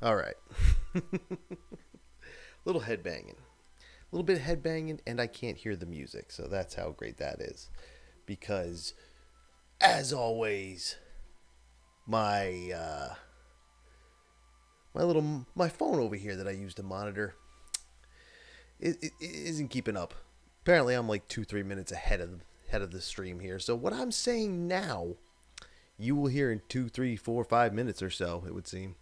All right. Little headbanging. A little bit of headbanging, and I can't hear the music. So that's how great that is. Because, as always, my phone over here that I use to monitor it isn't keeping up. Apparently, I'm like 2-3 minutes ahead of the stream here. So what I'm saying now, you will hear in 2, 3, 4, 5 minutes or so. It would seem.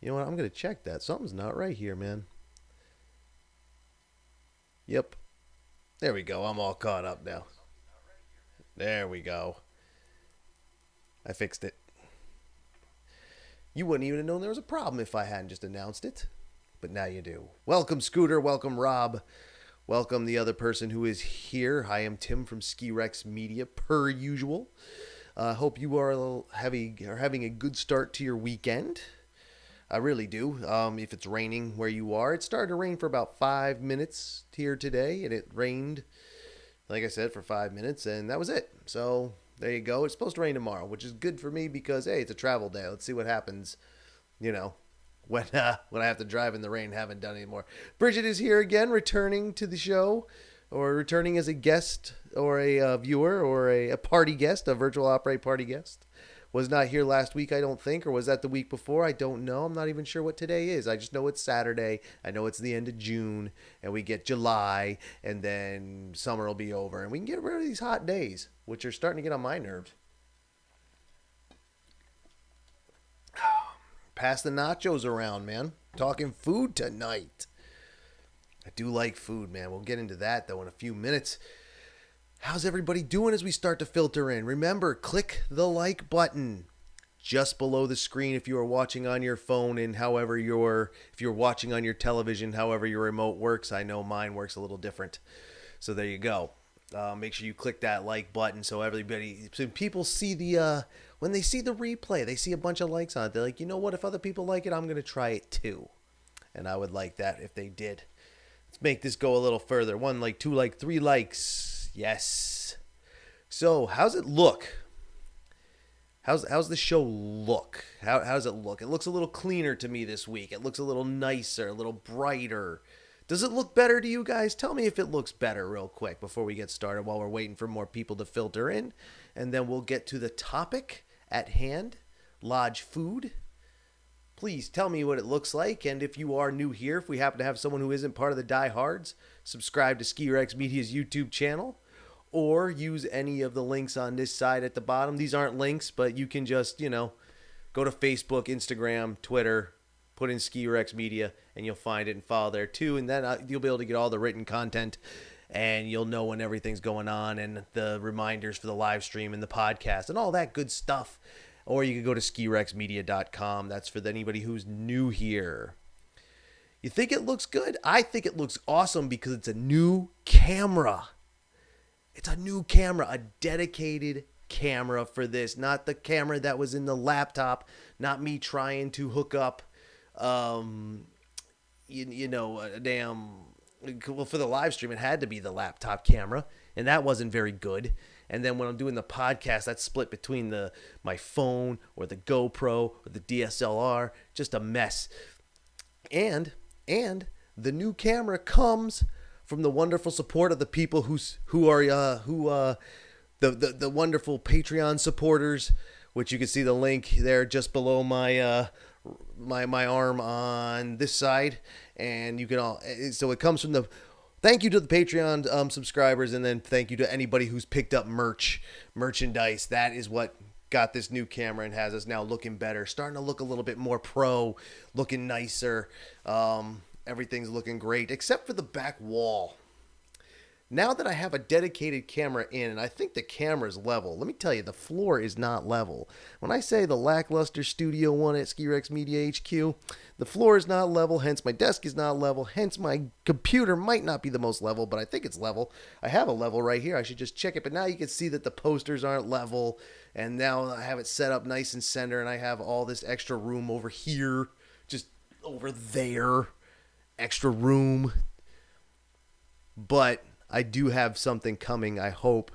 You know what? I'm going to check that. Something's not right here, man. Yep. There we go. I'm all caught up now. There we go. I fixed it. You wouldn't even have known there was a problem if I hadn't just announced it. But now you do. Welcome, Scooter. Welcome, Rob. Welcome, the other person who is here. I am Tim from Ski Rex Media, per usual. Hope you are having a good start to your weekend. I really do. If it's raining where you are, it started to rain for about 5 minutes here today, and it rained, like I said, for 5 minutes, and that was it. So there you go. It's supposed to rain tomorrow, which is good for me because, hey, it's a travel day. Let's see what happens, when I have to drive in the rain. Haven't done anymore. Bridget is here again, returning to the show, or returning as a guest, or a viewer, or a party guest, a virtual operate party guest. Was not here last week, I don't think, or was that the week before? I don't know. I'm not even sure what today is. I just know it's Saturday. I know it's the end of June, and we get July, and then summer will be over, and we can get rid of these hot days, which are starting to get on my nerves. Pass the nachos around, man. Talking food tonight. I do like food, man. We'll get into that, though, in a few minutes. How's everybody doing as we start to filter in? Remember, click the like button just below the screen if you are watching on your phone, and if you're watching on your television, however your remote works. I know mine works a little different. So there you go. Make sure you click that like button so people see when they see the replay, they see a bunch of likes on it. They're like, you know what? If other people like it, I'm going to try it too. And I would like that if they did. Let's make this go a little further. 1 like, 2 like, 3 likes. Yes. So, how's it look? How's the show look? How does it look? It looks a little cleaner to me this week. It looks a little nicer, a little brighter. Does it look better to you guys? Tell me if it looks better real quick before we get started while we're waiting for more people to filter in. And then we'll get to the topic at hand, lodge food. Please tell me what it looks like. And if you are new here, if we happen to have someone who isn't part of the diehards, subscribe to Ski Rex Media's YouTube channel. Or use any of the links on this side at the bottom. These aren't links, but you can just, go to Facebook, Instagram, Twitter, put in Ski Rex Media, and you'll find it and follow there too. And then you'll be able to get all the written content, and you'll know when everything's going on, and the reminders for the live stream and the podcast and all that good stuff. Or you can go to skirexmedia.com. That's for anybody who's new here. You think it looks good? I think it looks awesome because it's a new camera. It's a new camera, a dedicated camera for this, not the camera that was in the laptop, not me trying to hook up, a damn, well, for the live stream, it had to be the laptop camera, and that wasn't very good. And then when I'm doing the podcast, that's split between my phone or the GoPro or the DSLR, just a mess. And the new camera comes from the wonderful support of the people who are the wonderful Patreon supporters, which you can see the link there just below my my arm on this side, and you can so it comes from the thank you to the Patreon subscribers, and then thank you to anybody who's picked up merchandise. That is what got this new camera and has us now looking better, starting to look a little bit more pro, looking nicer. Everything's looking great except for the back wall. Now that I have a dedicated camera in, and I think the camera's level, let me tell you, the floor is not level. When I say the lackluster Studio One at Ski Rex Media HQ, the floor is not level, hence my desk is not level, hence my computer might not be the most level, but I think it's level. I have a level right here. I should just check it, but now you can see that the posters aren't level, and now I have it set up nice and center, and I have all this extra room over here, just over there, extra room. But I do have something coming, I hope,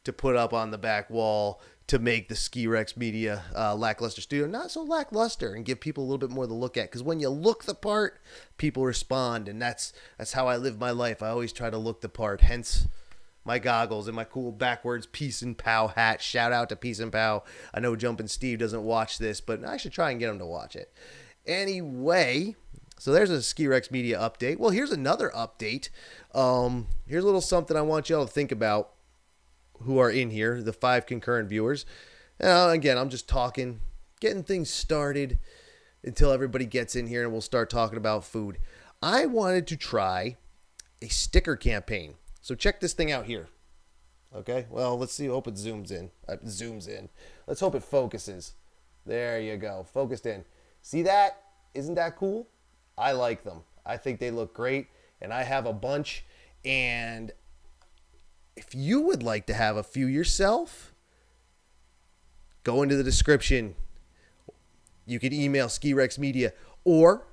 to put up on the back wall to make the Ski Rex Media lackluster studio not so lackluster and give people a little bit more to look at. Because when you look the part, people respond, and that's how I live my life. I always try to look the part, hence my goggles and my cool backwards Peace and Pow hat. Shout out to Peace and Pow. I know Jumpin' Steve doesn't watch this, but I should try and get him to watch it. Anyway, so there's a Ski Rex Media update. Well, here's another update. Here's a little something I want y'all to think about who are in here, the 5 concurrent viewers. Again, I'm just talking, getting things started until everybody gets in here and we'll start talking about food. I wanted to try a sticker campaign. So check this thing out here. Okay, well, let's see. Hope it zooms in. Let's hope it focuses. There you go. Focused in. See that? Isn't that cool? I like them. I think they look great. And I have a bunch. And if you would like to have a few yourself, go into the description. You can email Ski Rex Media, or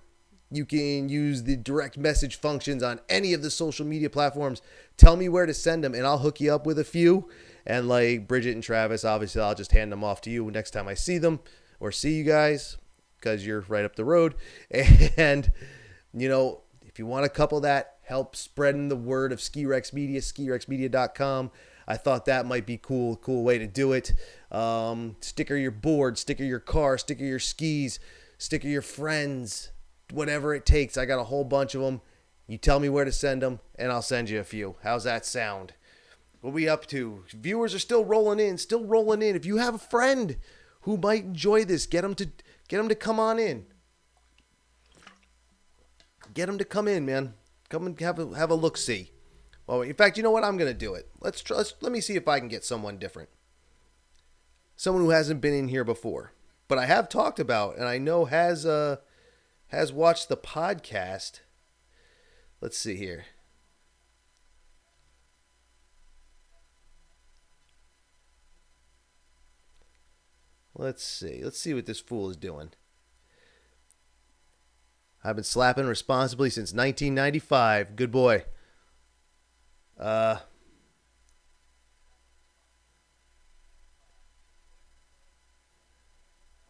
you can use the direct message functions on any of the social media platforms. Tell me where to send them, and I'll hook you up with a few. And like Bridget and Travis, obviously, I'll just hand them off to you next time I see them or see you guys, because you're right up the road. And, you know, if you want to couple that, help spreading the word of Ski Rex Media, skirexmedia.com. I thought that might be cool way to do it. Sticker your board, sticker your car, sticker your skis, sticker your friends, whatever it takes. I got a whole bunch of them. You tell me where to send them, and I'll send you a few. How's that sound? What are we up to? Viewers are still rolling in. If you have a friend who might enjoy this, get them to come on in. Get them to come in, man. Come and have a look-see. Well, in fact, you know what? I'm going to do it. Let me see if I can get someone different. Someone who hasn't been in here before. But I have talked about, and I know has watched the podcast. Let's see here. Let's see what this fool is doing. I've been slapping responsibly since 1995. Good boy. Let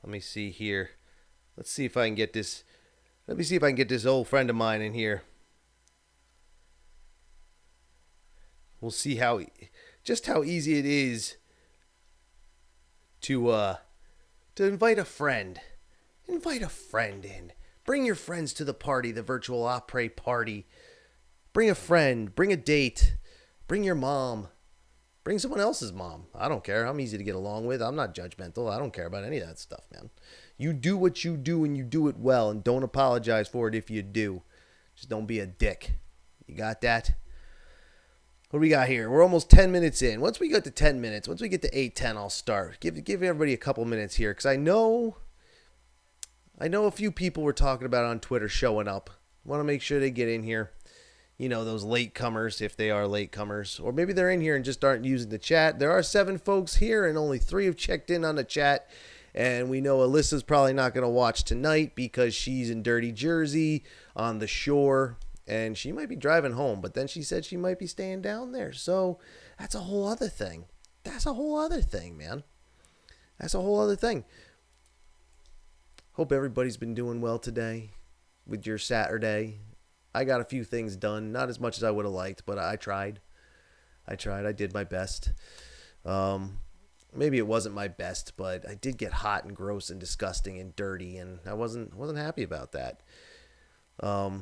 me see here. Let's see if I can get this. Let me see if I can get this old friend of mine in here. We'll see how easy it is to invite a friend. Invite a friend in. Bring your friends to the party, the virtual après party. Bring a friend, bring a date, bring your mom, bring someone else's mom. I don't care. I'm easy to get along with. I'm not judgmental. I don't care about any of that stuff, man. You do what you do and you do it well, and don't apologize for it if you do. Just don't be a dick. You got that? What do we got here? We're almost 10 minutes in. Once we get to 10 minutes, once we get to 8:10, I'll start. Give everybody a couple minutes here, because I know a few people were talking about it on Twitter showing up. Want to make sure they get in here. You know, those latecomers, if they are latecomers. Or maybe they're in here and just aren't using the chat. There are 7 folks here, and only 3 have checked in on the chat. And we know Alyssa's probably not going to watch tonight because she's in Dirty Jersey on the shore. And she might be driving home. But then she said she might be staying down there. So that's a whole other thing. That's a whole other thing, man. That's a whole other thing. Hope everybody's been doing well today with your Saturday. I got a few things done. Not as much as I would have liked, but I tried. I did my best. Maybe it wasn't my best, but I did get hot and gross and disgusting and dirty, and I wasn't happy about that. I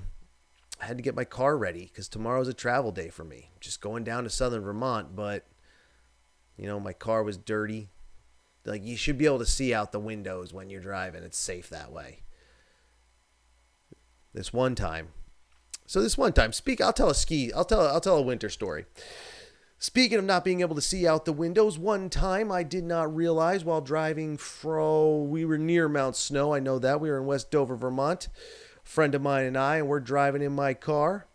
had to get my car ready because tomorrow's a travel day for me. Just going down to southern Vermont, but you know, my car was dirty. Like, you should be able to see out the windows when you're driving. It's safe that way. This one time, I'll tell a winter story. Speaking of not being able to see out the windows, one time I did not realize while driving we were near Mount Snow. I know that. We were in West Dover, Vermont. A friend of mine and we're driving in my car.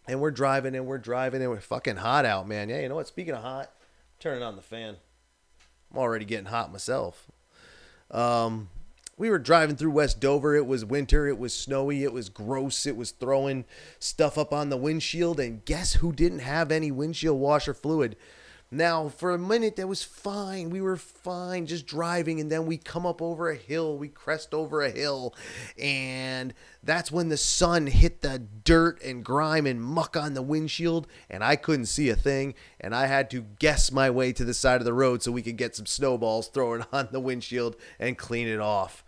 And we're driving, and we're fucking hot out, man. Yeah, you know what? Speaking of hot, turning on the fan. I'm already getting hot myself. We were driving through West Dover. It was winter. It was snowy. It was gross. It was throwing stuff up on the windshield. And guess who didn't have any windshield washer fluid? Now, for a minute, that was fine. We were fine just driving. And then we come up over a hill. We crest over a hill. And that's when the sun hit the dirt and grime and muck on the windshield. And I couldn't see a thing. And I had to guess my way to the side of the road so we could get some snowballs thrown on the windshield and clean it off.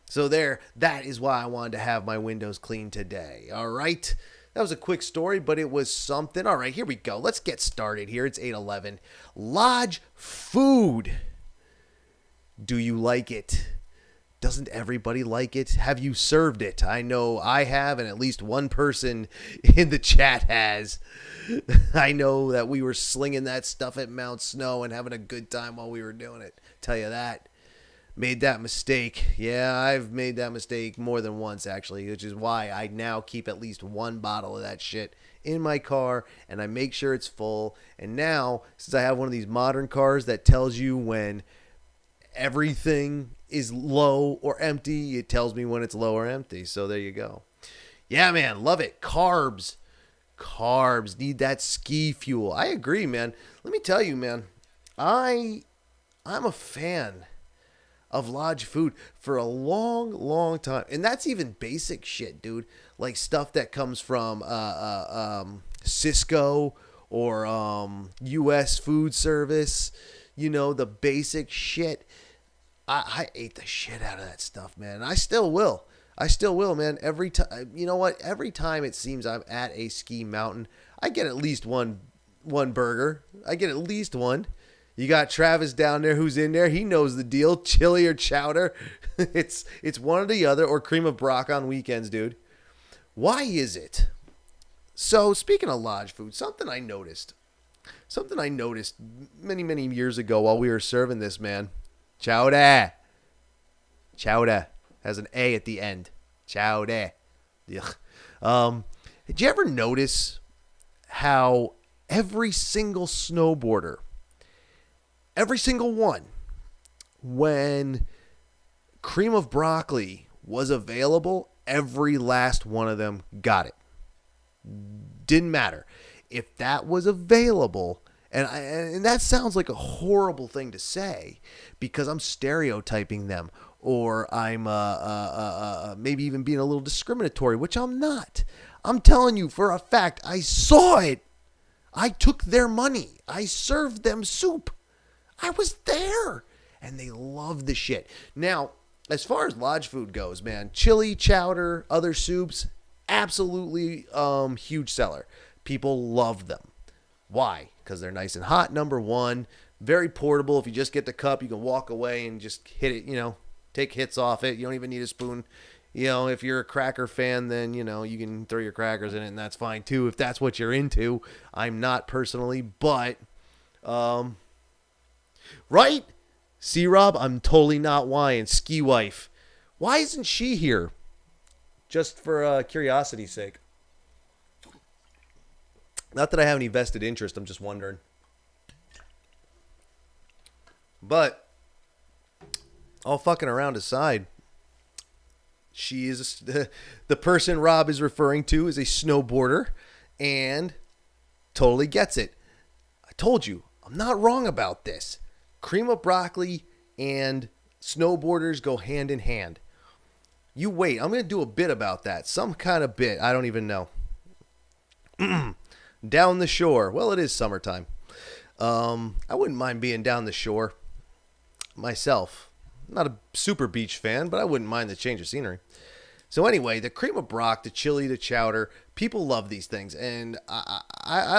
So that is why I wanted to have my windows cleaned today. All right. That was a quick story, but it was something. All right, here we go. Let's get started here. It's 8:11. Lodge food. Do you like it? Doesn't everybody like it? Have you served it? I know I have, and at least one person in the chat has. I know that we were slinging that stuff at Mount Snow and having a good time while we were doing it. Tell you that. Made that mistake. Yeah, I've made that mistake more than once, actually, which is why I now keep at least one bottle of that shit in my car, and I make sure it's full. And now, since I have one of these modern cars that tells you when everything is low or empty, it tells me when it's low or empty. So there you go. Yeah, man, love it. Carbs. Need that ski fuel. I agree, man. Let me tell you, man, I'm a fan of Lodge food for a long, long time. And that's even basic shit, dude. Like stuff that comes from Cisco or U.S. food service. You know, the basic shit. I ate the shit out of that stuff, man. And I still will, man. Every time, you know what? Every time it seems I'm at a ski mountain, I get at least one burger. I get at least one. You got Travis down there who's in there. He knows the deal. Chili or chowder. It's one or the other, or cream of brock on weekends, dude. Why is it? So, speaking of Lodge food, something I noticed many, many years ago while we were serving this, man. Chowder. Has an A at the end. Chowder. Ugh. Did you ever notice how every single snowboarder, every single one, when cream of broccoli was available, every last one of them got it? Didn't matter. If that was available, and that sounds like a horrible thing to say because I'm stereotyping them, or I'm maybe even being a little discriminatory, which I'm not. I'm telling you for a fact, I saw it. I took their money. I served them soup. I was there, and they love the shit. Now, as far as Lodge food goes, man, chili, chowder, other soups, absolutely huge seller. People love them. Why? Because they're nice and hot, number one. Very portable. If you just get the cup, you can walk away and just hit it, take hits off it. You don't even need a spoon. If you're a cracker fan, then, you can throw your crackers in it, and that's fine, too, if that's what you're into. I'm not personally, but... Right? See, Rob, I'm totally not lying. Ski wife. Why isn't she here? Just for curiosity's sake. Not that I have any vested interest. I'm just wondering. But, all fucking around aside, she is the person Rob is referring to is a snowboarder and totally gets it. I told you, I'm not wrong about this. Cream of broccoli and snowboarders go hand in hand. You wait. I'm going to do a bit about that. Some kind of bit. I don't even know. Down the shore. Well, it is summertime. I wouldn't mind being down the shore myself. I'm not a super beach fan, but I wouldn't mind the change of scenery. So anyway, the cream of brock, the chili, the chowder, people love these things. And I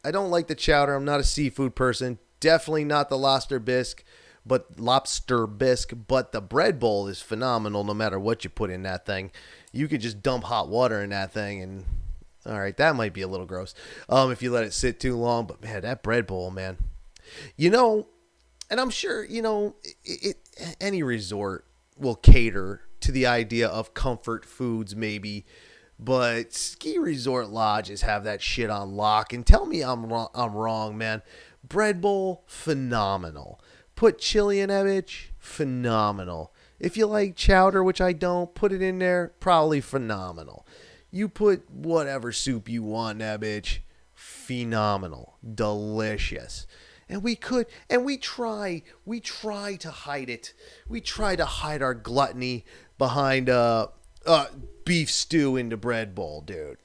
don't like the chowder. I'm not a seafood person. Definitely not the lobster bisque, but lobster bisque. But the bread bowl is phenomenal no matter what you put in that thing. You could just dump hot water in that thing and all right, that might be a little gross if you let it sit too long. But man, that bread bowl, man. You know, and I'm sure, any resort will cater to the idea of comfort foods maybe. But ski resort lodges have that shit on lock. And tell me I'm wrong, man. Bread bowl, phenomenal. Put chili in that bitch, phenomenal. If you like chowder, which I don't, put it in there, probably phenomenal. You put whatever soup you want in that bitch, phenomenal. Delicious. And we try to hide it. We try to hide our gluttony behind beef stew in the bread bowl, dude.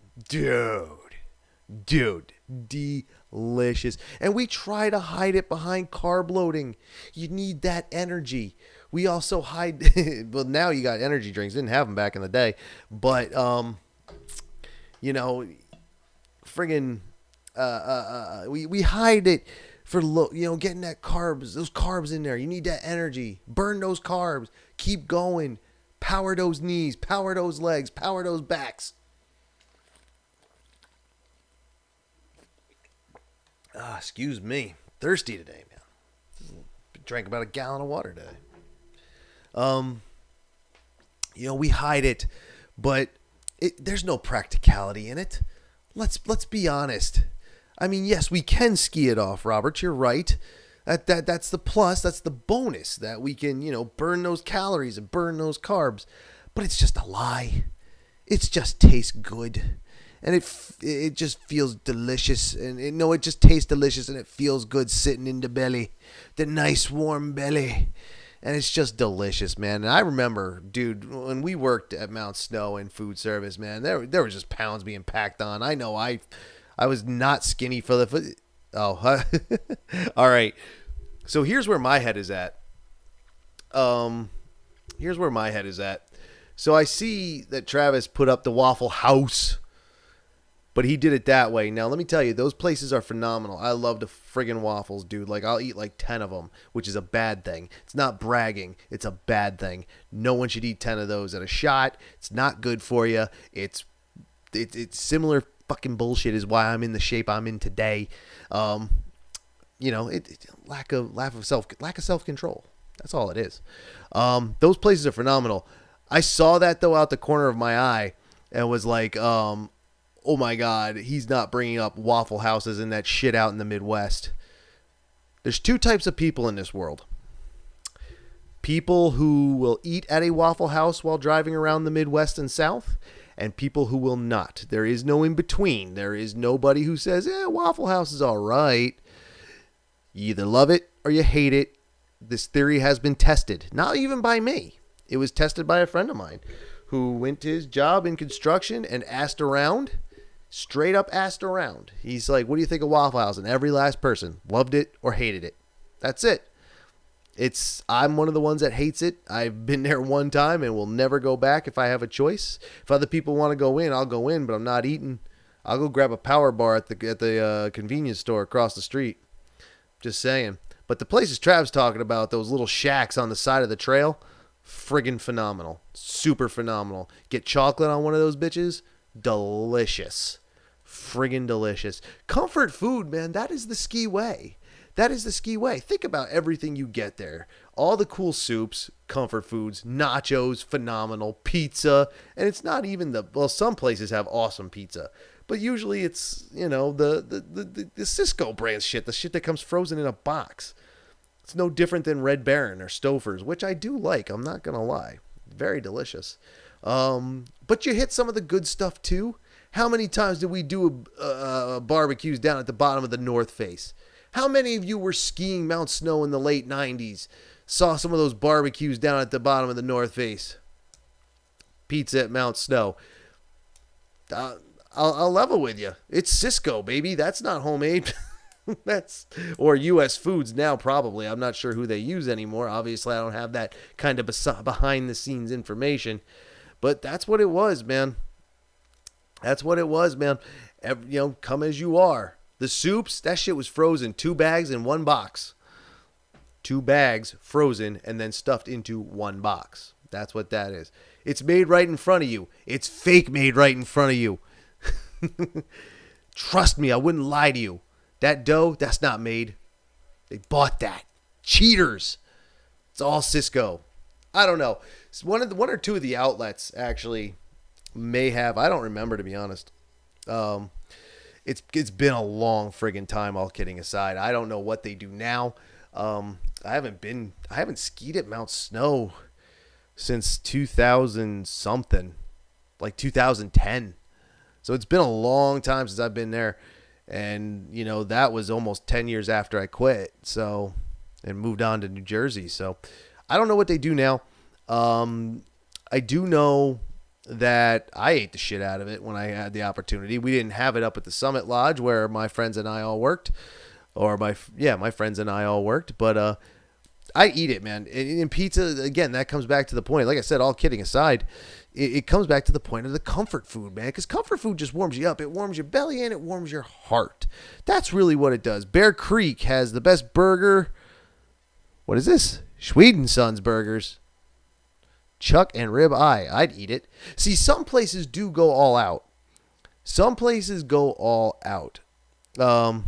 Delicious. And we try to hide it behind carb loading. You need that energy. We also hide, well, now you got energy drinks. Didn't have them back in the day. But, friggin', we hide it for, getting those carbs in there. You need that energy. Burn those carbs. Keep going. Power those knees. Power those legs. Power those backs. Excuse me. Thirsty today, man. Drank about a gallon of water today. We hide it, but there's no practicality in it. Let's be honest. I mean, yes, we can ski it off, Robert. You're right. That's the plus. That's the bonus that we can, burn those calories and burn those carbs. But it's just a lie. It just tastes good. And it just feels delicious. And it just tastes delicious and it feels good sitting in the belly. The nice warm belly. And it's just delicious, man. And I remember, dude, when we worked at Mount Snow in food service, man, there was just pounds being packed on. I know I was not skinny for the... Oh, all right. So here's where my head is at. So I see that Travis put up the Waffle House, but he did it that way. Now, let me tell you, those places are phenomenal. I love the friggin' waffles, dude. Like, I'll eat like 10 of them, which is a bad thing. It's not bragging. It's a bad thing. No one should eat 10 of those at a shot. It's not good for you. It's similar fucking bullshit is why I'm in the shape I'm in today. Lack of self-control. That's all it is. Those places are phenomenal. I saw that though out the corner of my eye and was like, oh my God, he's not bringing up Waffle Houses and that shit out in the Midwest. There's two types of people in this world. People who will eat at a Waffle House while driving around the Midwest and South, and people who will not. There is no in between. There is nobody who says, Waffle House is all right. You either love it or you hate it. This theory has been tested. Not even by me. It was tested by a friend of mine who went to his job in construction and asked around. Straight up asked around. He's like, what do you think of Waffle House? And every last person loved it or hated it. That's it. I'm one of the ones that hates it. I've been there one time and will never go back if I have a choice. If other people want to go in, I'll go in, but I'm not eating. I'll go grab a power bar at the convenience store across the street. Just saying. But the places Trav's talking about, those little shacks on the side of the trail, friggin' phenomenal. Super phenomenal. Get chocolate on one of those bitches, delicious. Friggin' delicious. Comfort food, man, that is the ski way. That is the ski way. Think about everything you get there. All the cool soups, comfort foods, nachos, phenomenal, pizza. And it's not even some places have awesome pizza. But usually it's, the Cisco brand shit, the shit that comes frozen in a box. It's no different than Red Baron or Stouffer's, which I do like. I'm not going to lie. Very delicious. But you hit some of the good stuff too. How many times did we do barbecues down at the bottom of the North Face? How many of you were skiing Mount Snow in the late 90s? Saw some of those barbecues down at the bottom of the North Face? Pizza at Mount Snow. I'll level with you. It's Cisco, baby. That's not homemade. Or U.S. Foods now, probably. I'm not sure who they use anymore. Obviously, I don't have that kind of behind-the-scenes information. But that's what it was, man. That's what it was, man. Come as you are. The soups, that shit was frozen. 2 bags in 1 box. 2 bags frozen and then stuffed into 1 box. That's what that is. It's made right in front of you. It's fake made right in front of you. Trust me, I wouldn't lie to you. That dough, that's not made. They bought that. Cheaters. It's all Cisco. I don't know. One or two of the outlets actually may have. I don't remember, to be honest. It's been a long friggin' time, all kidding aside. I don't know what they do now. I haven't skied at Mount Snow since 2000 something, like 2010. So it's been a long time since I've been there. And, you know, that was almost 10 years after I quit. So, and moved on to New Jersey. So I don't know what they do now. I do know that I ate the shit out of it when I had the opportunity. We didn't have it up at the Summit Lodge where my friends and I all worked. My friends and I all worked. But I eat it, man. And pizza, again, that comes back to the point. Like I said, all kidding aside, it comes back to the point of the comfort food, man. Because comfort food just warms you up. It warms your belly and it warms your heart. That's really what it does. Bear Creek has the best burger. What is this? Schweden Sons Burgers. Chuck and rib eye. I'd eat it. See, some places do go all out. Some places go all out. I'm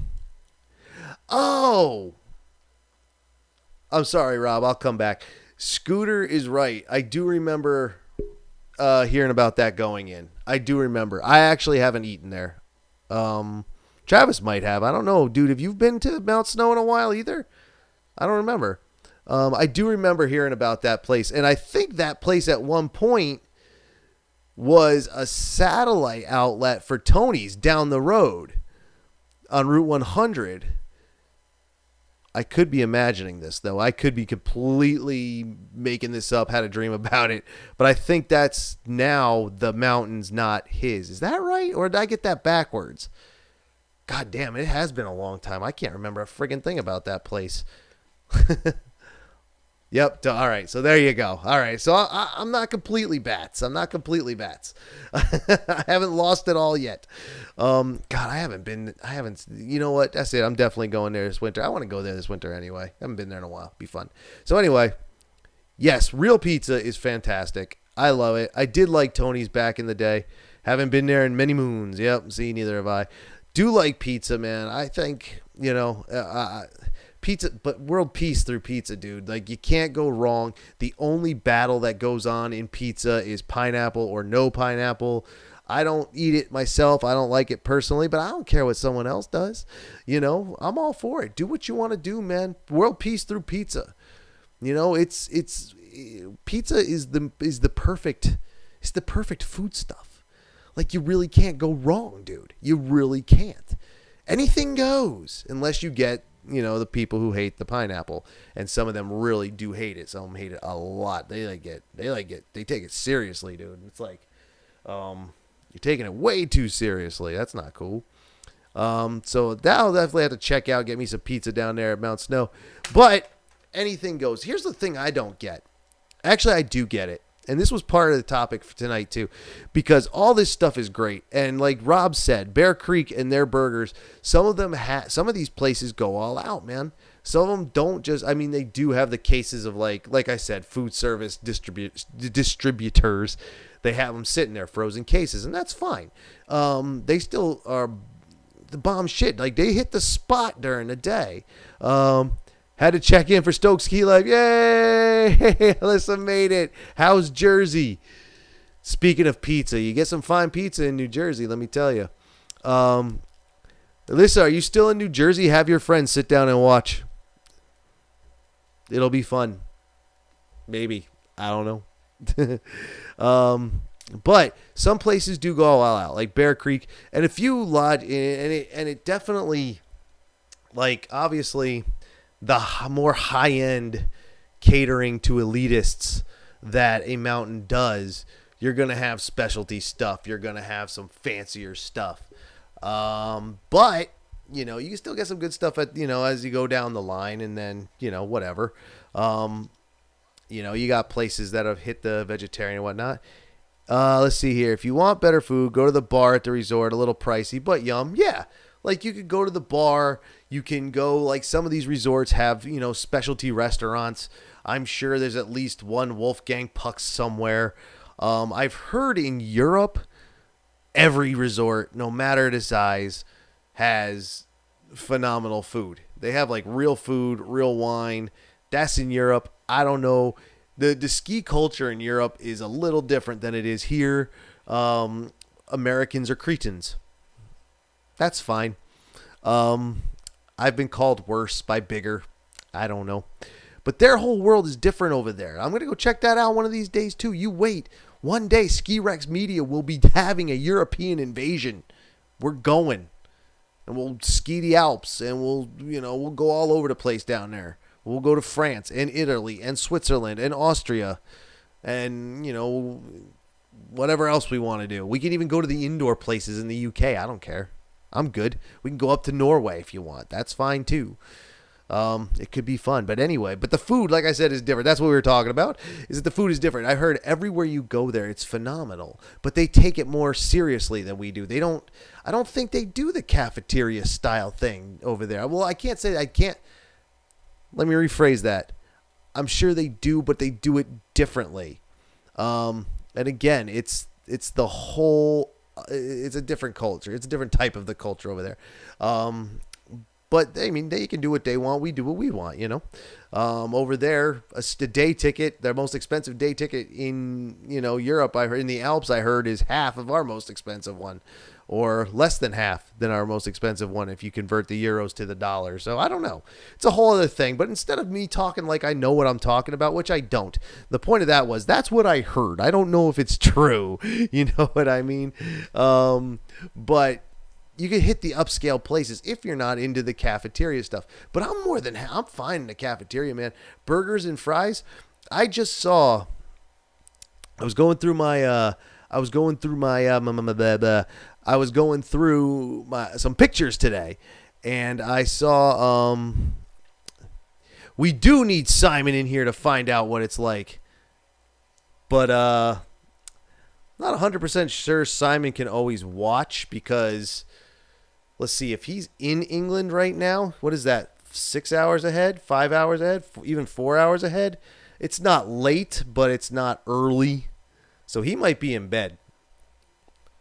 sorry, Rob. I'll come back. Scooter is right. I do remember hearing about that going in. I do remember. I actually haven't eaten there. Travis might have. I don't know. Dude, have you been to Mount Snow in a while either? I don't remember. I do remember hearing about that place. And I think that place at one point was a satellite outlet for Tony's down the road on Route 100. I could be imagining this, though. I could be completely making this up, had a dream about it. But I think that's now the mountain's not his. Is that right? Or did I get that backwards? God damn, it has been a long time. I can't remember a friggin' thing about that place. Yep. All right. So there you go. All right. So I'm not completely bats. I haven't lost it all yet. God, I haven't, you know what? That's it. I'm definitely going there this winter. I want to go there this winter anyway. I haven't been there in a while. Be fun. So anyway, yes, real pizza is fantastic. I love it. I did like Tony's back in the day. Haven't been there in many moons. Yep. See, neither have I. Do like pizza, man. I think, you know, pizza, but world peace through pizza, dude. Like, you can't go wrong. The only battle that goes on in pizza is pineapple or no pineapple. I don't eat it myself. I don't like it personally, but I don't care what someone else does. You know, I'm all for it. Do what you want to do, man. World peace through pizza. You know, it's pizza is the perfect food stuff. Like, you really can't go wrong, dude. You really can't. Anything goes unless you get, you know, the people who hate the pineapple, and some of them really do hate it. Some of them hate it a lot. They take it seriously, dude. It's like, you're taking it way too seriously. That's not cool. So that'll definitely have to check out, get me some pizza down there at Mount Snow. But anything goes. Here's the thing I don't get. Actually, I do get it. And this was part of the topic for tonight, too, because all this stuff is great. And like Rob said, Bear Creek and their burgers, some of these places go all out, man. Some of them don't just, I mean, they do have the cases of like I said, food service distributors. They have them sitting there, frozen cases, and that's fine. They still are the bomb shit. Like, they hit the spot during the day. Had to check in for Stokes Key Life. Yay! Alyssa made it. How's Jersey? Speaking of pizza, you get some fine pizza in New Jersey, let me tell you. Alyssa, are you still in New Jersey? Have your friends sit down and watch. It'll be fun. Maybe. I don't know. But some places do go all out, like Bear Creek. And a few lodge, and it definitely, like, obviously, the more high-end catering to elitists that a mountain does, you're going to have specialty stuff. You're going to have some fancier stuff. But, you know, you can still get some good stuff at, you know, as you go down the line, and then, you know, whatever. You know, you got places that have hit the vegetarian and whatnot. Let's see here. If you want better food, go to the bar at the resort. A little pricey, but yum. Yeah. Like you could go to the bar, you can go like some of these resorts have, specialty restaurants. I'm sure there's at least one Wolfgang Puck's somewhere. I've heard in Europe, every resort, no matter the size, has phenomenal food. They have like real food, real wine. That's in Europe. I don't know. The ski culture in Europe is a little different than it is here. Americans are cretins. That's fine. I've been called worse by bigger. I don't know. But their whole world is different over there. I'm going to go check that out one of these days too. You wait. One day Ski Rex Media will be having a European invasion. We're going. And we'll ski the Alps and we'll go all over the place down there. We'll go to France and Italy and Switzerland and Austria and, whatever else we want to do. We can even go to the indoor places in the UK. I don't care. I'm good. We can go up to Norway if you want. That's fine too. It could be fun. But anyway, the food, like I said, is different. That's what we were talking about, is that the food is different. I heard everywhere you go there, it's phenomenal. But they take it more seriously than we do. I don't think they do the cafeteria style thing over there. Well, I can't. Let me rephrase that. I'm sure they do, but they do it differently. And again, it's the whole. It's a different culture. It's a different type of the culture over there. But I mean, they can do what they want. We do what we want, Over there, a day ticket, their most expensive day ticket in Europe, I heard in the Alps, I heard is half of our most expensive one, or less than half than our most expensive one if you convert the euros to the dollar. So I don't know. It's a whole other thing. But instead of me talking like I know what I'm talking about, which I don't, the point of that was that's what I heard. I don't know if it's true. You know what I mean? But you can hit the upscale places if you're not into the cafeteria stuff. But I'm fine in the cafeteria, man. Burgers and fries. I was going through some pictures today, and I saw we do need Simon in here to find out what it's like. But not 100% sure Simon can always watch because let's see, if he's in England right now, what is that? 6 hours ahead, 5 hours ahead, even 4 hours ahead. It's not late, but it's not early. So he might be in bed.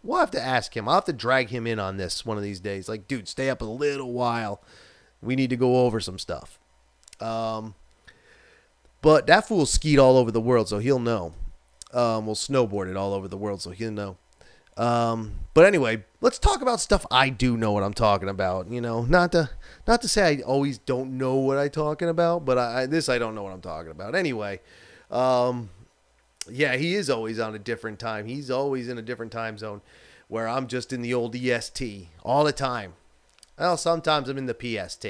We'll have to ask him. I'll have to drag him in on this one of these days. Like, dude, stay up a little while. We need to go over some stuff. But that fool skied all over the world, so he'll know. Snowboarded all over the world, so he'll know. But anyway, let's talk about stuff I do know what I'm talking about. Not to say I always don't know what I'm talking about, but I don't know what I'm talking about. Anyway, yeah, he is always on a different time. He's always in a different time zone where I'm just in the old EST all the time. Well, sometimes I'm in the PST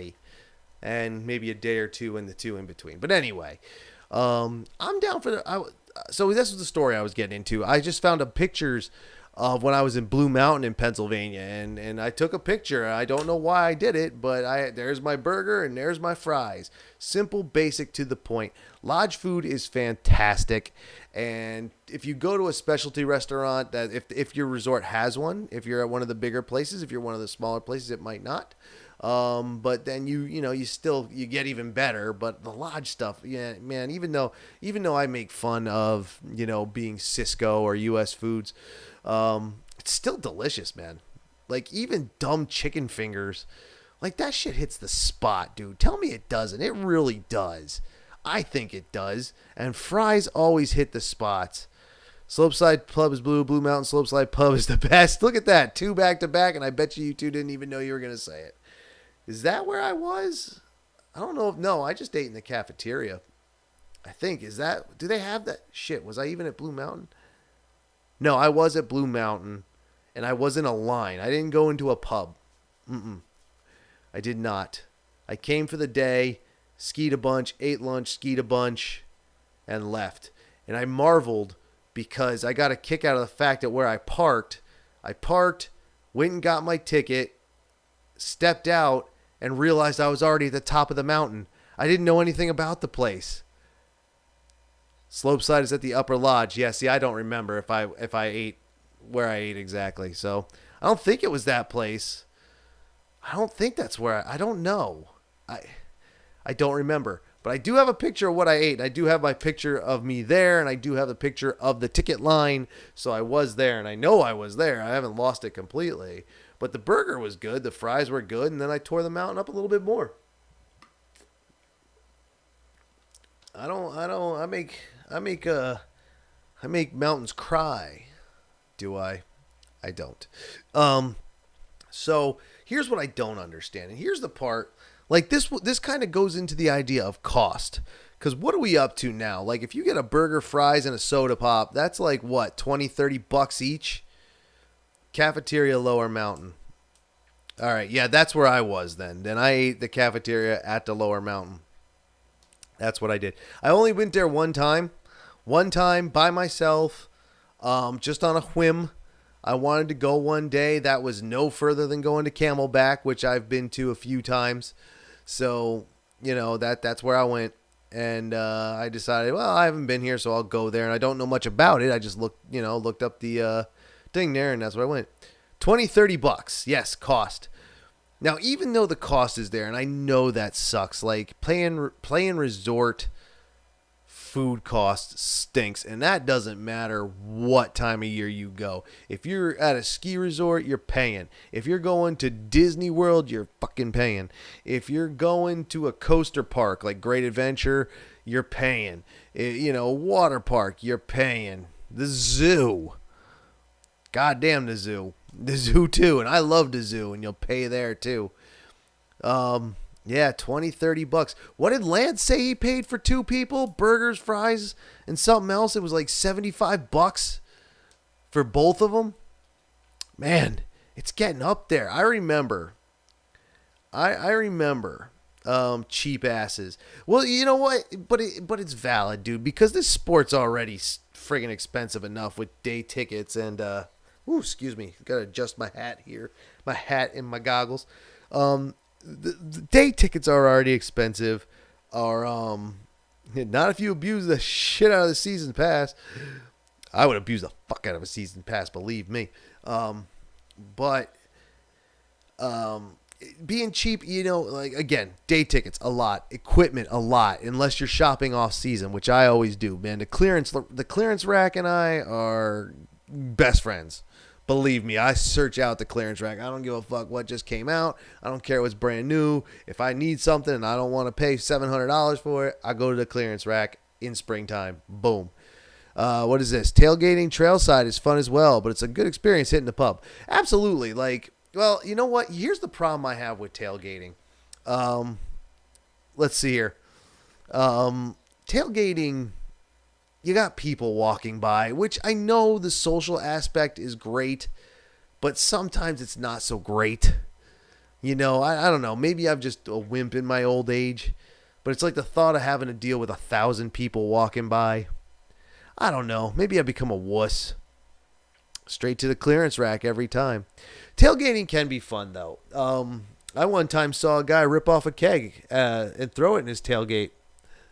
and maybe a day or two in the two in between. But anyway, I'm down for so this was the story I was getting into. I just found pictures of when I was in Blue Mountain in Pennsylvania, and I took a picture. I don't know why I did it, but there's my burger and there's my fries. Simple, basic, to the point. Lodge food is fantastic, and if you go to a specialty restaurant, that if your resort has one, if you're at one of the bigger places, if you're one of the smaller places, it might not. But then you get even better. But the lodge stuff, yeah, man. Even though I make fun of being Cisco or U.S. foods. It's still delicious, man. Like, even dumb chicken fingers, like, that shit hits the spot, dude. Tell me it doesn't. It really does. I think it does. And fries always hit the spots. Slopeside Pub is Blue Mountain Slopeside Pub is the best. Look at that. 2 back to back, and I bet you two didn't even know you were going to say it. Is that where I was? I don't know. No, I just ate in the cafeteria. I think. Do they have that? Shit, was I even at Blue Mountain? No, I was at Blue Mountain, and I was in a line. I didn't go into a pub. I did not. I came for the day, skied a bunch, ate lunch, skied a bunch, and left. And I marveled because I got a kick out of the fact that where I parked, went and got my ticket, stepped out, and realized I was already at the top of the mountain. I didn't know anything about the place. Slopeside is at the upper lodge. Yeah, see, I don't remember if I ate where I ate exactly. So I don't think it was that place. I don't think that's where I don't know. I don't remember. But I do have a picture of what I ate. I do have my picture of me there, and I do have the picture of the ticket line. So I was there, and I know I was there. I haven't lost it completely. But the burger was good. The fries were good, and then I tore the mountain up a little bit more. I make mountains cry. Do I? I don't. So here's what I don't understand. And here's the part, like this kind of goes into the idea of cost. Because what are we up to now? Like if you get a burger, fries, and a soda pop, that's like what, 20, 30 bucks each? Cafeteria Lower Mountain. All right. Yeah, that's where I was then. Then I ate the cafeteria at the Lower Mountain. That's what I did. I only went there one time by myself, just on a whim. I wanted to go one day. That was no further than going to Camelback, which I've been to a few times. So, that's where I went. And I decided, well, I haven't been here, so I'll go there. And I don't know much about it. I just looked up the thing there, and that's where I went. 20, 30 bucks. Yes, cost. Now, even though the cost is there, and I know that sucks, like playing resort food cost stinks, and that doesn't matter what time of year you go. If you're at a ski resort, you're paying. If you're going to Disney World, you're fucking paying. If you're going to a coaster park like Great Adventure, you're paying. Water park, you're paying. The zoo. Goddamn the zoo. The zoo too, and I love the zoo, and you'll pay there too. Yeah, 20, 30 bucks. What did Lance say he paid for two people? Burgers, fries, and something else. It was like 75 bucks for both of them. Man, it's getting up there. I remember. Cheap asses. Well, you know what? But it's valid, dude, because this sport's already friggin' expensive enough with day tickets and excuse me. Gotta adjust my hat here. My hat and my goggles. The day tickets are already expensive. Not if you abuse the shit out of the season pass. I would abuse the fuck out of a season pass, believe me. But being cheap, like again, day tickets a lot, equipment a lot, unless you're shopping off season, which I always do. Man, the clearance rack and I are best friends. Believe me, I search out the clearance rack. I don't give a fuck what just came out. I don't care what's brand new. If I need something and I don't want to pay $700 for it, I go to the clearance rack in springtime. Boom. What is this? Tailgating trailside is fun as well, but it's a good experience hitting the pub. Absolutely. Well, you know what? Here's the problem I have with tailgating. Let's see here. Tailgating, you got people walking by, which I know the social aspect is great, but sometimes it's not so great. I don't know. Maybe I'm just a wimp in my old age, but it's like the thought of having to deal with 1,000 people walking by. I don't know. Maybe I've become a wuss. Straight to the clearance rack every time. Tailgating can be fun, though. I one time saw a guy rip off a keg and throw it in his tailgate.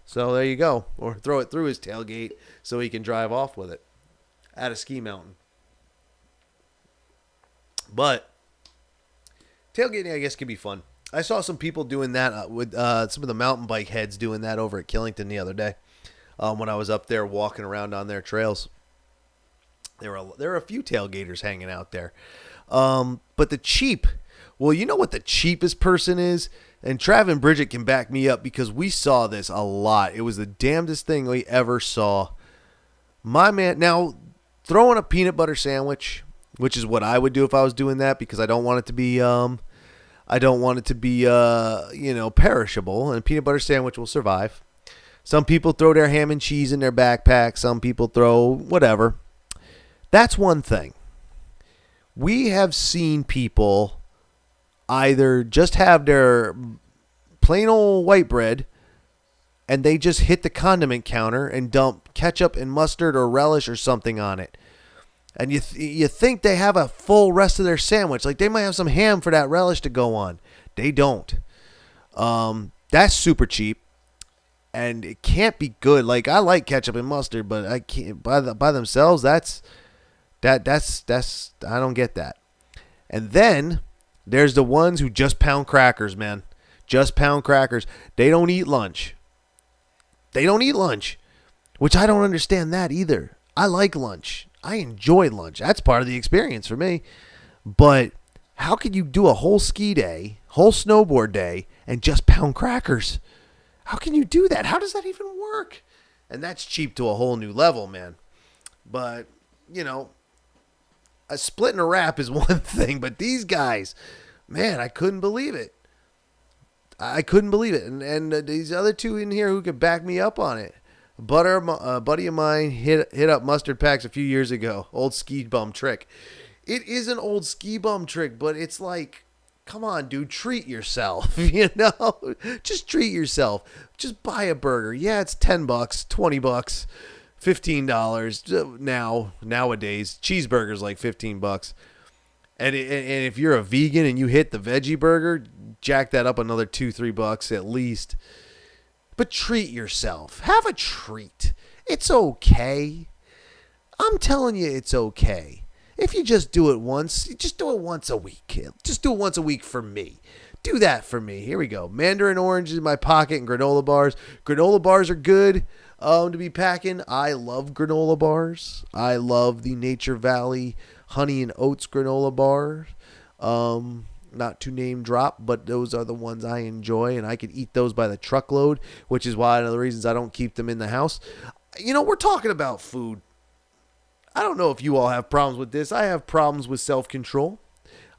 So there you go. Or throw it through his tailgate so he can drive off with it at a ski mountain. But tailgating, I guess, can be fun. I saw some people doing that with some of the mountain bike heads doing that over at Killington the other day when I was up there walking around on their trails. There were a few tailgaters hanging out there. But the cheap, well, you know what the cheapest person is? And Trav and Bridget can back me up because we saw this a lot. It was the damnedest thing we ever saw. My man, now throwing a peanut butter sandwich, which is what I would do if I was doing that because I don't want it to be, perishable. And a peanut butter sandwich will survive. Some people throw their ham and cheese in their backpack. Some people throw whatever. That's one thing. We have seen people either just have their plain old white bread and they just hit the condiment counter and dump ketchup and mustard or relish or something on it. And you think they have a full rest of their sandwich. Like they might have some ham for that relish to go on. They don't. That's super cheap. And it can't be good. Like I like ketchup and mustard, but I can't by themselves. That's I don't get that. And then There's the ones who just pound crackers, man. Just pound crackers. They don't eat lunch. They don't eat lunch, which I don't understand that either. I like lunch. I enjoy lunch. That's part of the experience for me. But how could you do a whole ski day, whole snowboard day, and just pound crackers? How can you do that? How does that even work? And that's cheap to a whole new level, man. But, you know, a split and a wrap is one thing. But these guys, man, I couldn't believe it. I couldn't believe it. And these other two in here who could back me up on it. A buddy of mine hit up mustard packs a few years ago. Old ski bum trick. It is an old ski bum trick, but it's like, come on, dude, treat yourself, you know? Just treat yourself. Just buy a burger. Yeah, it's $10, $20, $15 nowadays. Cheeseburgers like $15. And if you're a vegan and you hit the veggie burger, jack that up another $2-3 at least. But treat yourself. Have a treat. It's okay. I'm telling you, it's okay. If you just do it once, just do it once a week. Just do it once a week for me. Do that for me. Here we go. Mandarin orange in my pocket and granola bars. Granola bars are good to be packing. I love granola bars. I love the Nature Valley honey and oats granola bars. Not to name drop, but those are the ones I enjoy, and I could eat those by the truckload, which is one of the reasons I don't keep them in the house. You know, we're talking about food. I don't know if you all have problems with this. I have problems with self-control.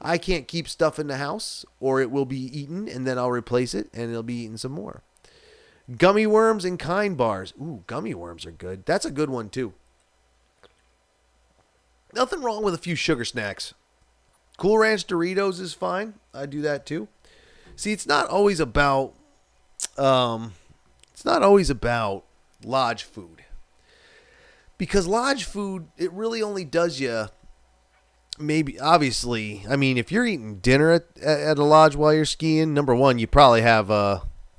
I can't keep stuff in the house, or it will be eaten, and then I'll replace it, and it'll be eaten some more. Gummy worms and Kind bars. Ooh, gummy worms are good. That's a good one, too. Nothing wrong with a few sugar snacks. Cool Ranch Doritos is fine. I do that, too. See, it's not always about lodge food. Because lodge food, it really only does you, maybe, obviously, I mean, if you're eating dinner at a lodge while you're skiing, number one, you probably have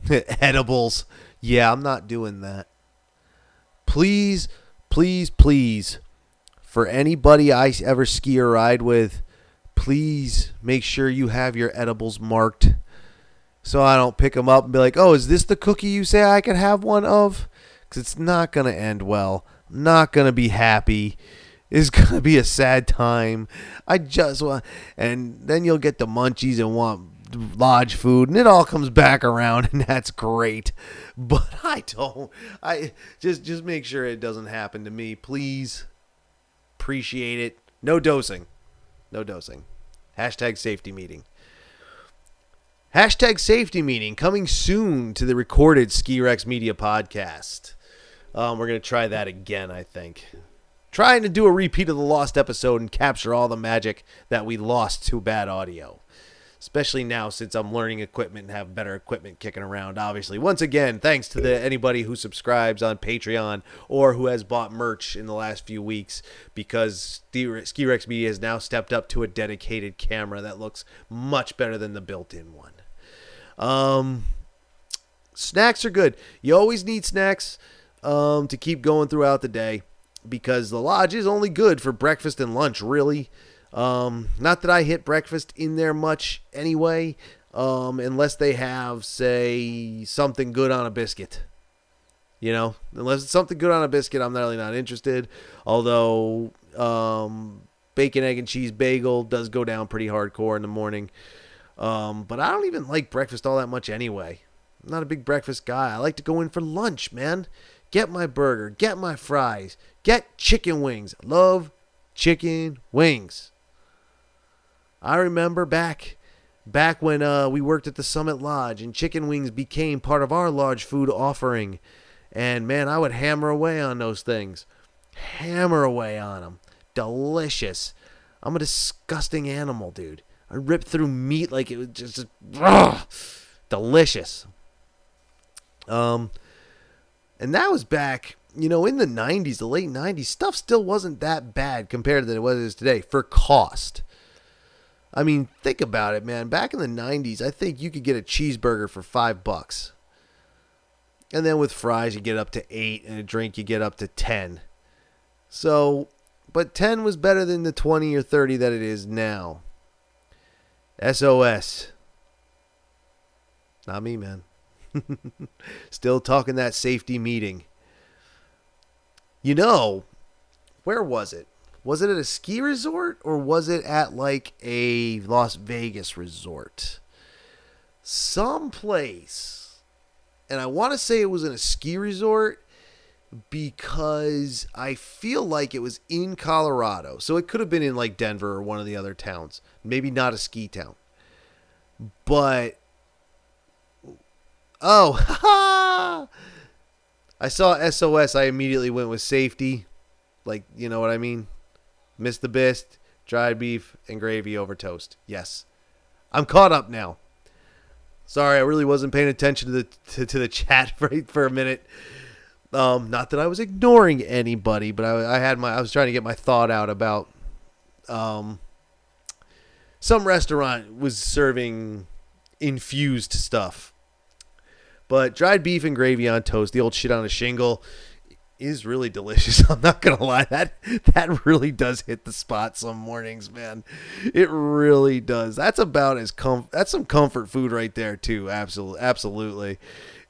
edibles. Yeah, I'm not doing that. Please, please, please, for anybody I ever ski or ride with, please make sure you have your edibles marked so I don't pick them up and be like, oh, is this the cookie you say I could have one of? Because it's not going to end well. Not going to be happy. It's going to be a sad time. I just want, and then you'll get the munchies and want lodge food, and it all comes back around, and that's great. But I just make sure it doesn't happen to me, please. Appreciate it. No dosing. No dosing. Hashtag safety meeting. Hashtag safety meeting coming soon to the recorded Ski Rex Media podcast. We're going to try that again, I think. Trying to do a repeat of the lost episode and capture all the magic that we lost to bad audio. Especially now since I'm learning equipment and have better equipment kicking around, obviously. Once again, thanks to anybody who subscribes on Patreon or who has bought merch in the last few weeks, because Ski Rex Media has now stepped up to a dedicated camera that looks much better than the built-in one. Snacks are good. You always need snacks to keep going throughout the day, because the lodge is only good for breakfast and lunch, really. Not that I hit breakfast in there much anyway, unless they have, say, something good on a biscuit. You know, unless it's something good on a biscuit, I'm really not interested. Although bacon, egg, and cheese bagel does go down pretty hardcore in the morning. But I don't even like breakfast all that much anyway. I'm not a big breakfast guy. I like to go in for lunch, man. Get my burger, get my fries, get chicken wings. I love chicken wings. I remember back when we worked at the Summit Lodge and chicken wings became part of our lodge food offering. And, man, I would hammer away on those things. Hammer away on them. Delicious. I'm a disgusting animal, dude. I rip through meat like it was just delicious. And that was back, you know, in the 90s, the late 90s. Stuff still wasn't that bad compared to what it is today for cost. I mean, think about it, man. Back in the 90s, I think you could get a cheeseburger for $5. And then with fries, you get up to 8, and a drink, you get up to 10. So, but 10 was better than the 20 or 30 that it is now. SOS. Not me, man. Still talking that safety meeting. You know, where was it? Was it at a ski resort or was it at like a Las Vegas resort? Someplace. And I want to say it was in a ski resort because I feel like it was in Colorado. So it could have been in like Denver or one of the other towns. Maybe not a ski town. But, oh, I saw SOS. I immediately went with safety. Like, you know what I mean? Missed the bist, dried beef, and gravy over toast. Yes. I'm caught up now. Sorry, I really wasn't paying attention to the chat for a minute. Not that I was ignoring anybody, but I was trying to get my thought out about some restaurant was serving infused stuff. But dried beef and gravy on toast, the old shit on a shingle, is really delicious. I'm not gonna lie, that really does hit the spot some mornings, man. It really does. That's about as that's some comfort food right there too. Absolutely.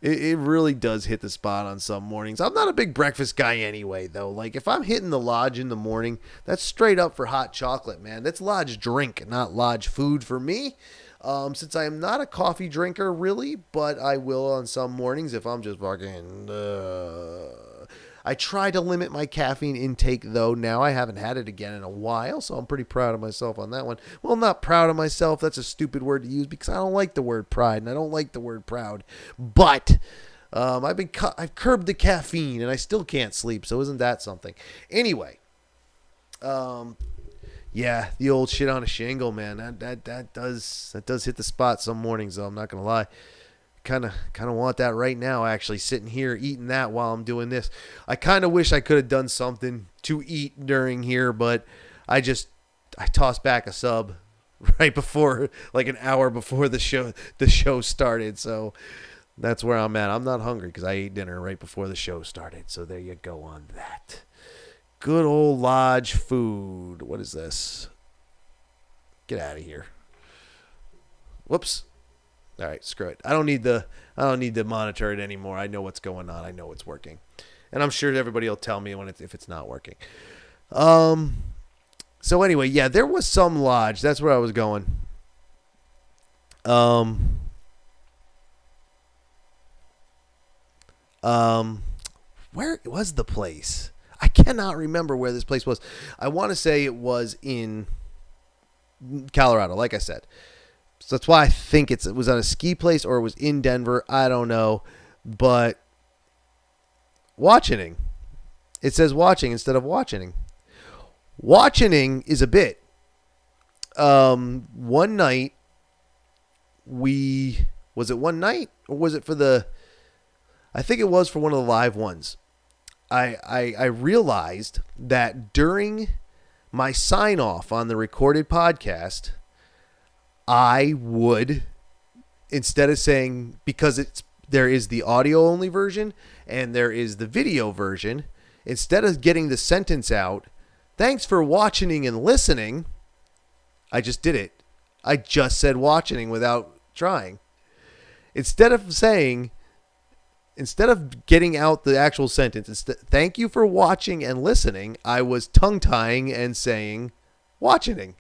It really does hit the spot on some mornings. I'm not a big breakfast guy anyway, though. Like, if I'm hitting the lodge in the morning, that's straight up for hot chocolate, man. That's lodge drink, not lodge food for me. Since I am not a coffee drinker, really, but I will on some mornings if I'm just fucking... I try to limit my caffeine intake, though. Now I haven't had it again in a while, so I'm pretty proud of myself on that one. Well, not proud of myself. That's a stupid word to use because I don't like the word pride, and I don't like the word proud. But I've curbed the caffeine, and I still can't sleep, so isn't that something? Anyway, yeah, the old shit on a shingle, man. That does hit the spot some mornings, though. I'm not gonna lie. Kind of want that right now, actually, sitting here eating that while I'm doing this. I kind of wish I could have done something to eat during here, but I tossed back a sub right before, like an hour before the show started. So that's where I'm at. I'm not hungry because I ate dinner right before the show started. So there you go on that. Good old lodge food. What is this? Get out of here. Whoops. All right, screw it. I don't need to monitor it anymore. I know what's going on. I know it's working, and I'm sure everybody will tell me if it's not working. So anyway, yeah, there was some lodge. That's where I was going. Where was the place? I cannot remember where this place was. I want to say it was in Colorado, like I said. So that's why I think it was on a ski place or it was in Denver. I don't know. But watching. It says watching instead of watching. Watching is a bit. One night was it one night or was it for I think it was for one of the live ones. I realized that during my sign off on the recorded podcast, I would, instead of saying, because there is the audio only version and there is the video version, instead of getting the sentence out, thanks for watching and listening, I just did it. I just said watching without trying. Instead of getting out the actual sentence, thank you for watching and listening, I was tongue-tying and saying watching.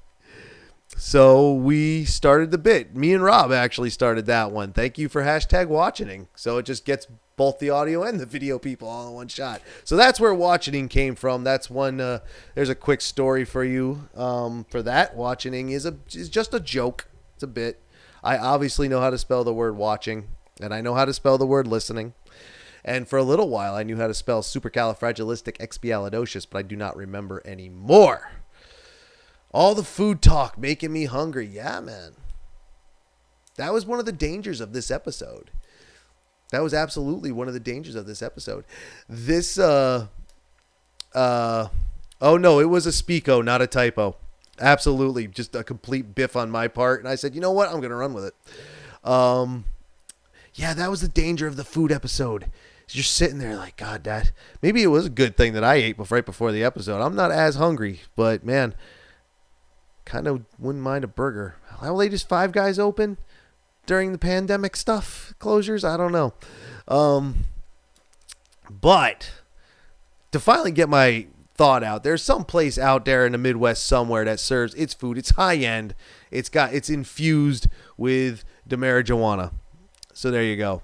So we started the bit. Me and Rob actually started that one. Thank you for #watching. So it just gets both the audio and the video people all in one shot. So that's where watching came from. That's one. There's a quick story for you. For that, watching is just a joke. It's a bit. I obviously know how to spell the word watching, and I know how to spell the word listening. And for a little while, I knew how to spell supercalifragilisticexpialidocious, but I do not remember anymore. All the food talk making me hungry. Yeah, man. That was one of the dangers of this episode. That was absolutely one of the dangers of this episode. This, oh no, it was a speako, not a typo. Absolutely. Just a complete biff on my part. And I said, you know what? I'm going to run with it. Yeah, that was the danger of the food episode. You're sitting there like, God, Dad. Maybe it was a good thing that I ate right before the episode. I'm not as hungry, but man, kind of wouldn't mind a burger. How late is Five Guys open during the pandemic stuff? Closures? I don't know. But to finally get my thought out, there's some place out there in the Midwest somewhere that serves its food. It's high end. It's infused with the marijuana. So there you go.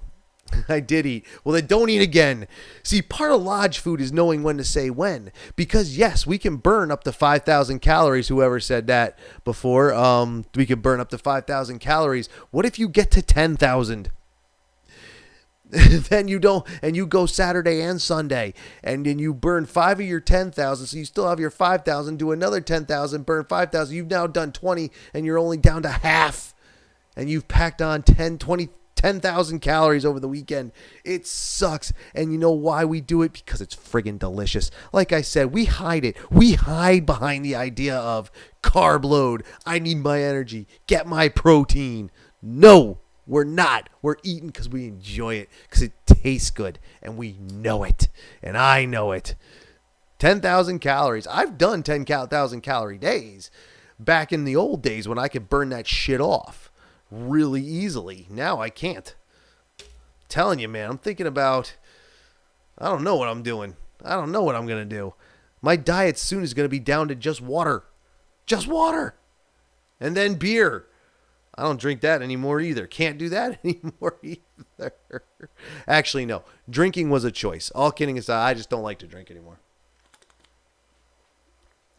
I did eat. Well, then don't eat again. See, part of lodge food is knowing when to say when. Because, yes, we can burn up to 5,000 calories. Whoever said that before, we can burn up to 5,000 calories. What if you get to 10,000? Then you don't, and you go Saturday and Sunday, and then you burn 5 of your 10,000, so you still have your 5,000, do another 10,000, burn 5,000. You've now done 20, and you're only down to half. And you've packed on 10,000 calories over the weekend. It sucks. And you know why we do it? Because it's friggin' delicious. Like I said, we hide it. We hide behind the idea of carb load. I need my energy. Get my protein. No, we're not. We're eating because we enjoy it. Because it tastes good. And we know it. And I know it. 10,000 calories. I've done 10,000 calorie days back in the old days when I could burn that shit off really easily. Now I can't. Telling you, man, I'm thinking about, I don't know what I'm doing. I don't know what I'm going to do. My diet soon is going to be down to just water. Just water. And then beer. I don't drink that anymore either. Can't do that anymore either. Actually, no. Drinking was a choice. All kidding aside, I just don't like to drink anymore.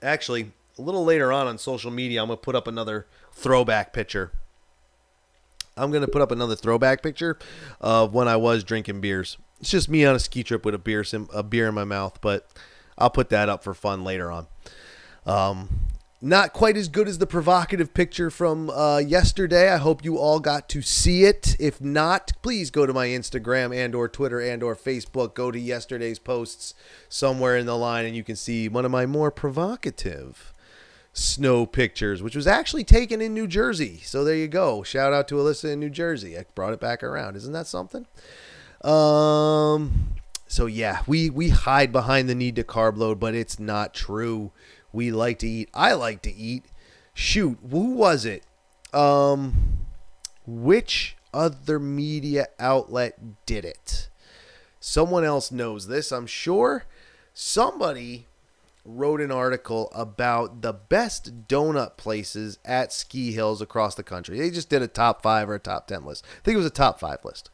Actually, a little later on social media, I'm going to put up another throwback picture. I'm going to put up another throwback picture of when I was drinking beers. It's just me on a ski trip with a beer in my mouth, but I'll put that up for fun later on. Not quite as good as the provocative picture from yesterday. I hope you all got to see it. If not, please go to my Instagram and or Twitter and or Facebook. Go to yesterday's posts somewhere in the line and you can see one of my more provocative snow pictures, which was actually taken in New Jersey. So there you go. Shout out to Alyssa in New Jersey. I brought it back around. Isn't that something? So yeah, we hide behind the need to carb load, but it's not true. We like to eat. I like to eat. Shoot, who was it? Which other media outlet did it? Someone else knows this, I'm sure. Somebody wrote an article about the best donut places at ski hills across the country. They just did a top 5 or a top 10 list. I think it was a top 5 list.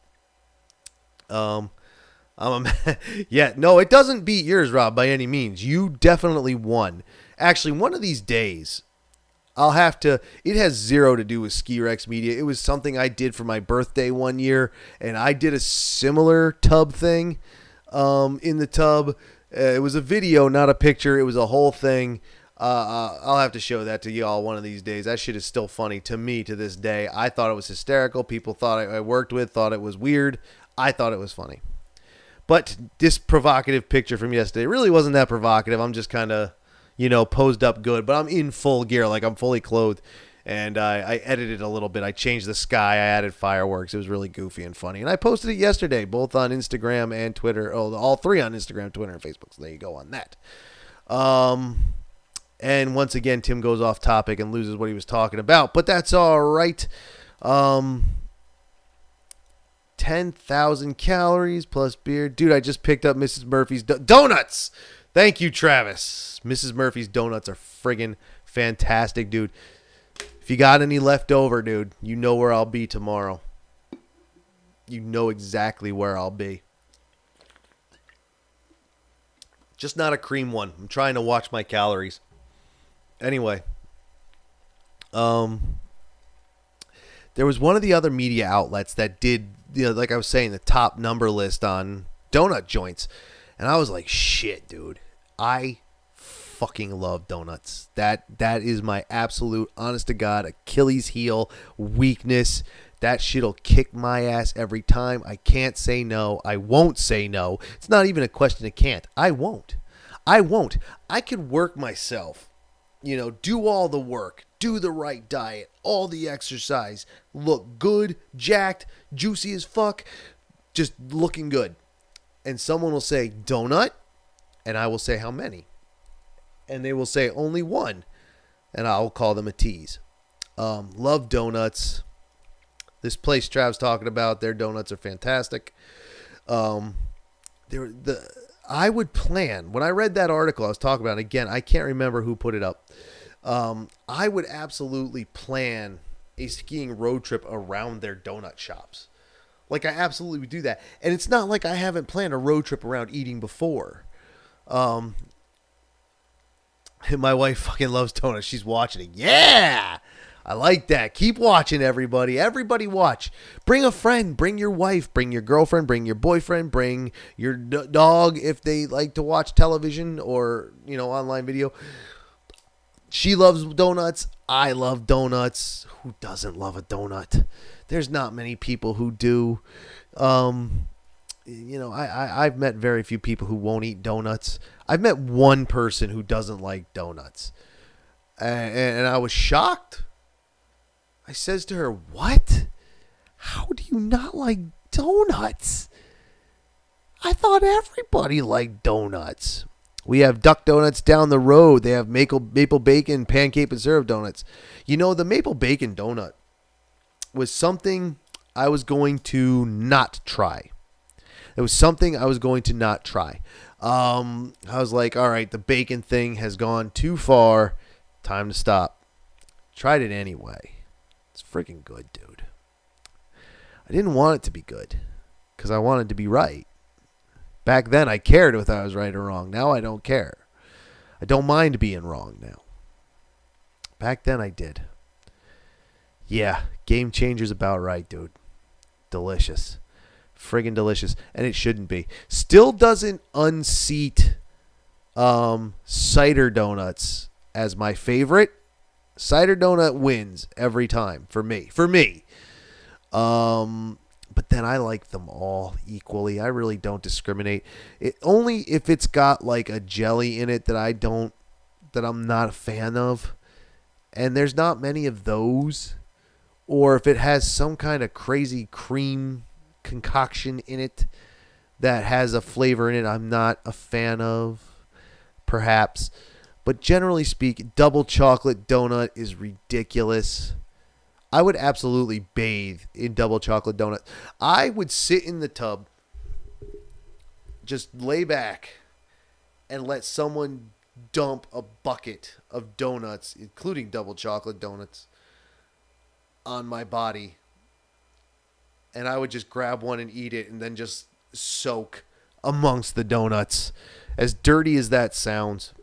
Yeah, no, it doesn't beat yours, Rob, by any means. You definitely won. Actually, one of these days, it has zero to do with Ski Rex Media. It was something I did for my birthday one year, and I did a similar tub thing in the tub. It was a video, not a picture. It was a whole thing. I'll have to show that to y'all one of these days. That shit is still funny to me to this day. I thought it was hysterical. People thought I worked with thought it was weird. I thought it was funny. But this provocative picture from yesterday really wasn't that provocative. I'm just kind of, posed up good. But I'm in full gear, like I'm fully clothed. And I edited a little bit. I changed the sky. I added fireworks. It was really goofy and funny. And I posted it yesterday, both on Instagram and Twitter. Oh, all three on Instagram, Twitter, and Facebook. So there you go on that. And once again, Tim goes off topic and loses what he was talking about. But that's all right. 10,000 calories plus beer. Dude, I just picked up Mrs. Murphy's donuts. Thank you, Travis. Mrs. Murphy's donuts are friggin' fantastic, dude. If you got any left over, dude, you know where I'll be tomorrow. You know exactly where I'll be. Just not a cream one. I'm trying to watch my calories. Anyway. There was one of the other media outlets that did, like I was saying, the top number list on donut joints. And I was like, shit, dude. I fucking love donuts. That is my absolute, honest to God, Achilles heel, weakness. That shit'll kick my ass every time. I can't say no. I won't say no. It's not even a question of can't. I won't. I could work myself, do all the work, do the right diet, all the exercise, look good, jacked, juicy as fuck, just looking good. And someone will say, donut? And I will say, how many? And they will say, only one. and I'll call them a tease. Love donuts. This place Trav's talking about, their donuts are fantastic. I would plan, when I read that article I was talking about, again, I can't remember who put it up. I would absolutely plan a skiing road trip around their donut shops. Like, I absolutely would do that. And it's not like I haven't planned a road trip around eating before. My wife fucking loves donuts. She's watching it. Yeah! I like that. Keep watching, everybody. Everybody watch. Bring a friend. Bring your wife. Bring your girlfriend. Bring your boyfriend. Bring your dog if they like to watch television or, online video. She loves donuts. I love donuts. Who doesn't love a donut? There's not many people who do. I've met very few people who won't eat donuts. I've met one person who doesn't like donuts. And I was shocked. I says to her, "What? How do you not like donuts? I thought everybody liked donuts." We have duck donuts down the road. They have maple bacon, pancake, and syrup donuts. The maple bacon donut was something I was going to not try. It was something I was going to not try. I was like, all right, the bacon thing has gone too far. Time to stop. Tried it anyway. It's freaking good, dude. I didn't want it to be good because I wanted to be right. Back then, I cared whether I was right or wrong. Now I don't care. I don't mind being wrong now. Back then, I did. Yeah, game changer's about right, dude. Delicious. Friggin' delicious. And it shouldn't be. Still doesn't unseat cider donuts as my favorite. Cider donut wins every time for me. But then I like them all equally. I really don't discriminate. Only if it's got like a jelly in it that I'm not a fan of. And there's not many of those. Or if it has some kind of crazy cream concoction in it that has a flavor in it I'm not a fan of, perhaps. But generally speaking, double chocolate donut is ridiculous. I would absolutely bathe in double chocolate donut. I would sit in the tub, just lay back, and let someone dump a bucket of donuts, including double chocolate donuts, on my body. And I would just grab one and eat it and then just soak amongst the donuts. As dirty as that sounds.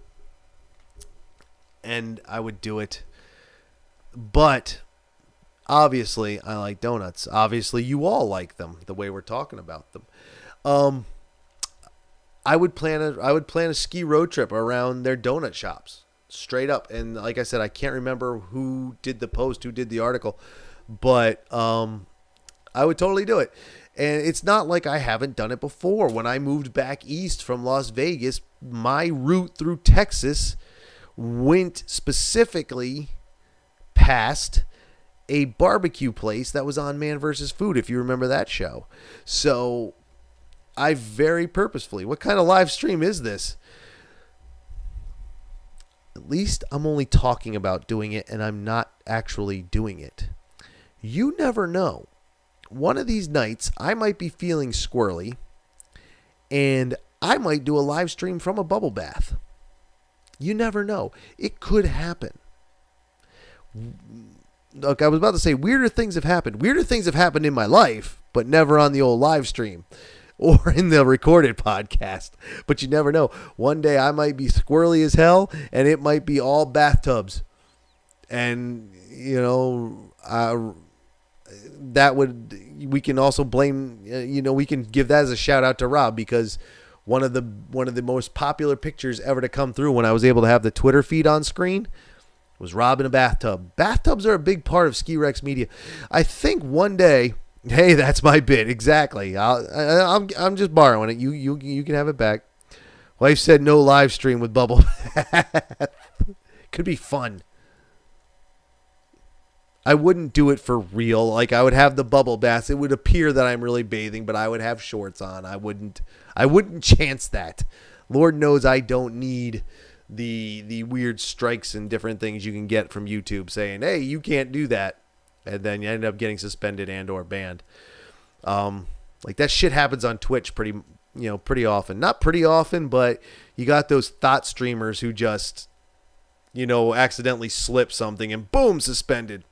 And I would do it. But obviously, I like donuts. Obviously, you all like them the way we're talking about them. I would plan a ski road trip around their donut shops, straight up. And like I said, I can't remember who did the post, who did the article, but I would totally do it. And it's not like I haven't done it before. When I moved back east from Las Vegas, my route through Texas went specifically past a barbecue place that was on Man vs. Food, if you remember that show. So I very purposefully, what kind of live stream is this? At least I'm only talking about doing it and I'm not actually doing it. You never know. One of these nights, I might be feeling squirrely and I might do a live stream from a bubble bath. You never know. It could happen. Look, I was about to say weirder things have happened. Weirder things have happened in my life, but never on the old live stream or in the recorded podcast. But you never know. One day I might be squirrely as hell and it might be all bathtubs. And, we can also blame, we can give that as a shout out to Rob, because one of the most popular pictures ever to come through when I was able to have the Twitter feed on screen was Rob in a bathtub. Bathtubs are a big part of Ski Rex media. I think one day, hey, that's my bit. Exactly. I'm just borrowing it. You can have it back. Wife said no live stream with bubble bath. Could be fun. I wouldn't do it for real. Like, I would have the bubble baths. It would appear that I'm really bathing, but I would have shorts on. I wouldn't chance that. Lord knows I don't need the weird strikes and different things you can get from YouTube saying, hey, you can't do that. And then you end up getting suspended and or banned. Like that shit happens on Twitch pretty often. Not pretty often, but you got those thought streamers who just, accidentally slip something and boom, suspended.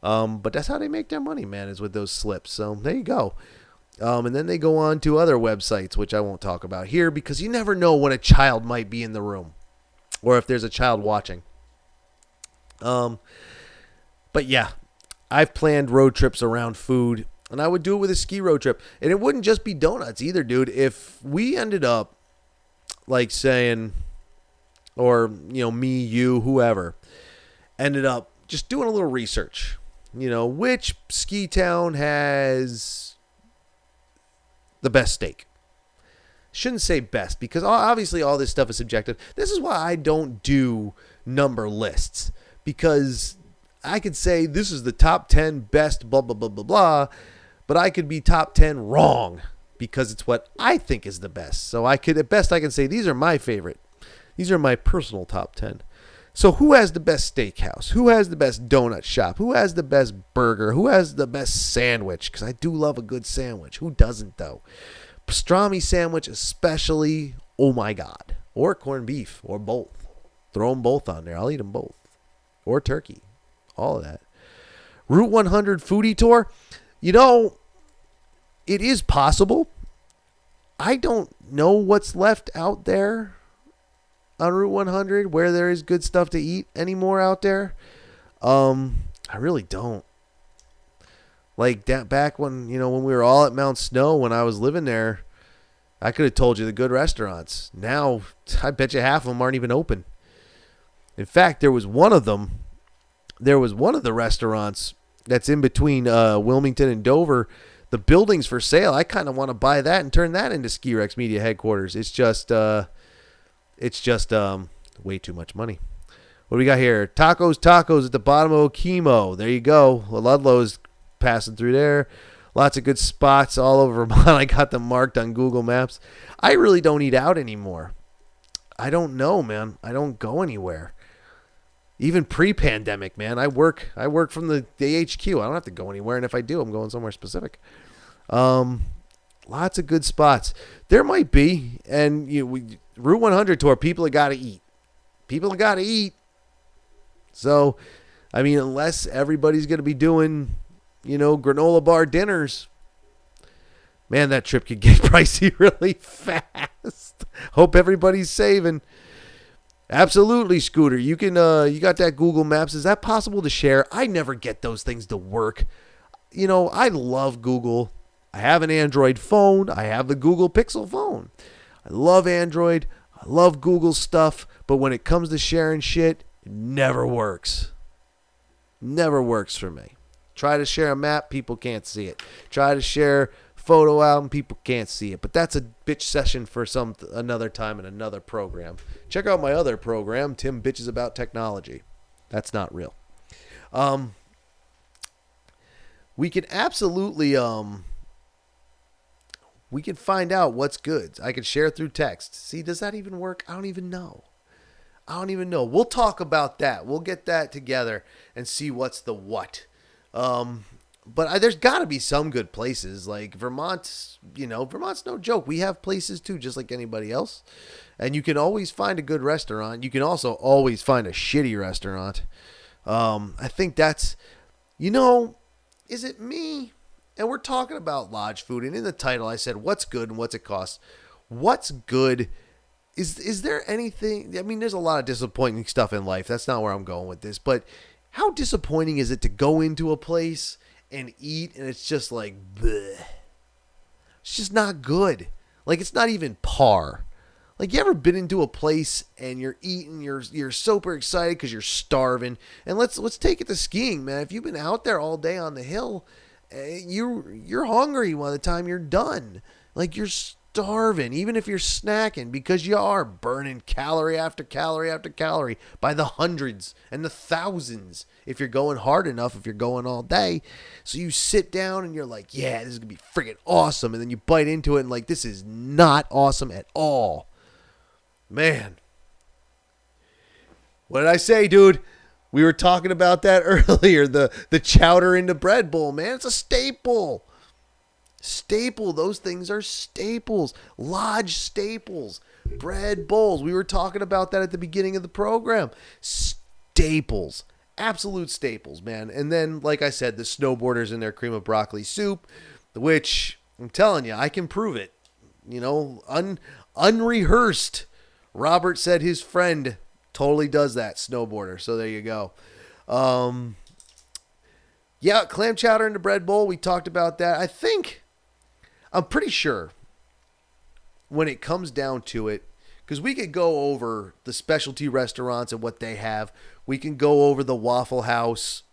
But that's how they make their money, man, is with those slips. So there you go. And then they go on to other websites, which I won't talk about here because you never know when a child might be in the room or if there's a child watching. But yeah, I've planned road trips around food, and I would do it with a ski road trip. And it wouldn't just be donuts either, dude. If we ended up like saying, or, me, you, whoever, ended up just doing a little research, which ski town has the best steak. Shouldn't say best because obviously all this stuff is subjective. This is why I don't do number lists, because I could say this is the top 10 best blah, blah, blah, blah, blah, but I could be top 10 wrong because it's what I think is the best. So at best I can say these are my favorite. These are my personal top 10. So who has the best steakhouse? Who has the best donut shop? Who has the best burger? Who has the best sandwich? Because I do love a good sandwich. Who doesn't, though? Pastrami sandwich especially. Oh, my God. Or corned beef. Or both. Throw them both on there. I'll eat them both. Or turkey. All of that. Route 100 foodie tour. It is possible. I don't know what's left out there on Route 100 where there is good stuff to eat anymore out there. I really don't. Like that back when, when we were all at Mount Snow, when I was living there, I could have told you the good restaurants. Now, I bet you half of them aren't even open. In fact, there was one of the restaurants that's in between Wilmington and Dover. The building's for sale. I kind of want to buy that and turn that into Ski Rex Media headquarters. It's just way too much money. What do we got here? Tacos at the bottom of Okemo. There you go. Ludlow's passing through there. Lots of good spots all over Vermont. I got them marked on Google Maps. I really don't eat out anymore. I don't know, man. I don't go anywhere. Even pre-pandemic, man. I work from the HQ. I don't have to go anywhere, and if I do, I'm going somewhere specific. Lots of good spots. There might be, and Route 100 tour, people have got to eat. People have got to eat. So, I mean, unless everybody's going to be doing, granola bar dinners, man, that trip could get pricey really fast. Hope everybody's saving. Absolutely, Scooter. You can. You got that Google Maps. Is that possible to share? I never get those things to work. I love Google. I have an Android phone. I have the Google Pixel phone. I love Android. I love Google stuff. But when it comes to sharing shit, it never works. Never works for me. Try to share a map, people can't see it. Try to share photo album, people can't see it. But that's a bitch session for another time in another program. Check out my other program, Tim Bitches About Technology. That's not real. We can absolutely we can find out what's good. I can share through text. See, does that even work? I don't even know. We'll talk about that. We'll get that together and see what's the what. But there's got to be some good places. Like Vermont's no joke. We have places too, just like anybody else. And you can always find a good restaurant. You can also always find a shitty restaurant. I think that's, is it me? And we're talking about lodge food. And in the title, I said, what's good and what's it cost? What's good? Is there anything? I mean, there's a lot of disappointing stuff in life. That's not where I'm going with this. But how disappointing is it to go into a place and eat and it's just like, bleh. It's just not good. Like, it's not even par. Like, you ever been into a place and you're eating, you're super excited because you're starving. And let's take it to skiing, man. If you've been out there all day on the hill, you're hungry by the time you're done. Like, you're starving, even if you're snacking, because you are burning calorie after calorie after calorie by the hundreds and the thousands if you're going hard enough, if you're going all day. So you sit down and you're like, yeah, this is going to be freaking awesome. And then you bite into it and like, this is not awesome at all. Man, What did I say, dude? We were talking about that earlier. The chowder into bread bowl, man. It's a staple. Staple. Those things are staples. Lodge staples. Bread bowls. We were talking about that at the beginning of the program. Staples. Absolute staples, man. And then, like I said, the snowboarders in their cream of broccoli soup, which I'm telling you, I can prove it. You know, unrehearsed. Robert said his friend totally does that, snowboarder. So there you go. Yeah, clam chowder in the bread bowl. We talked about that. I'm pretty sure when it comes down to it, because we could go over the specialty restaurants and what they have. We can go over the Waffle House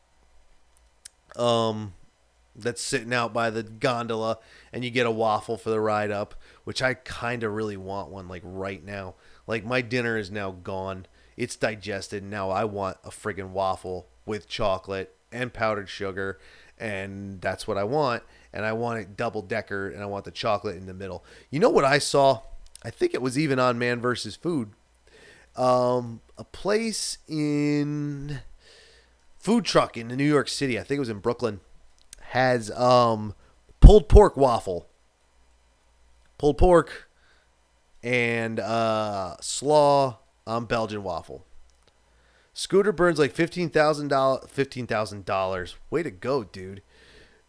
that's sitting out by the gondola, and you get a waffle for the ride up, which I kind of really want one like right now. Like my dinner is now gone. It's digested. Now I want a friggin' waffle with chocolate and powdered sugar, and that's what I want. And I want it double decker, and I want the chocolate in the middle. You know what I saw? I think it was even on Man vs. Food. A place in food truck in New York City. I think it was in Brooklyn. Has pulled pork waffle. Pulled pork and slaw on Belgian waffle. Scooter burns like $15,000. Way to go, dude.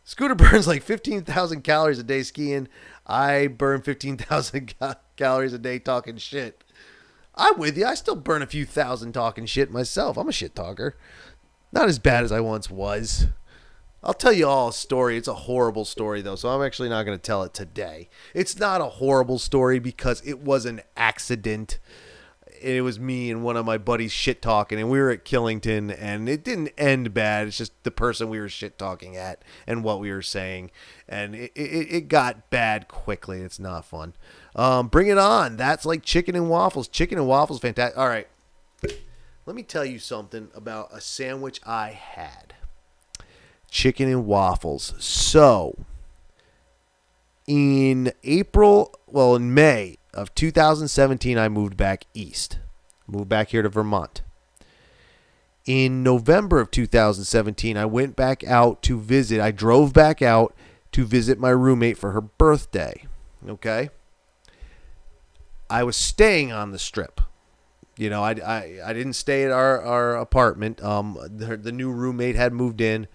Scooter burns like 15,000 calories a day skiing. I burn 15,000 calories a day talking shit. I'm with you. I still burn a few thousand talking shit myself. I'm a shit talker. Not as bad as I once was. I'll tell you all a story. It's a horrible story, though, so I'm actually not going to tell it today. It's not a horrible story because it was an accident. It was me and one of my buddies shit talking, and we were at Killington, and it didn't end bad. It's just the person we were shit talking at and what we were saying, and it got bad quickly. It's not fun. Bring it on. That's like chicken and waffles. Chicken and waffles, fantastic. All right, let me tell you something about a sandwich I had. Chicken and waffles. So, in May of 2017, I moved back east. Moved back here to Vermont. In November of 2017, I went back out to visit. I drove back out to visit my roommate for her birthday. Okay? I was staying on the strip. You know, I didn't stay at our apartment. The new roommate had moved in.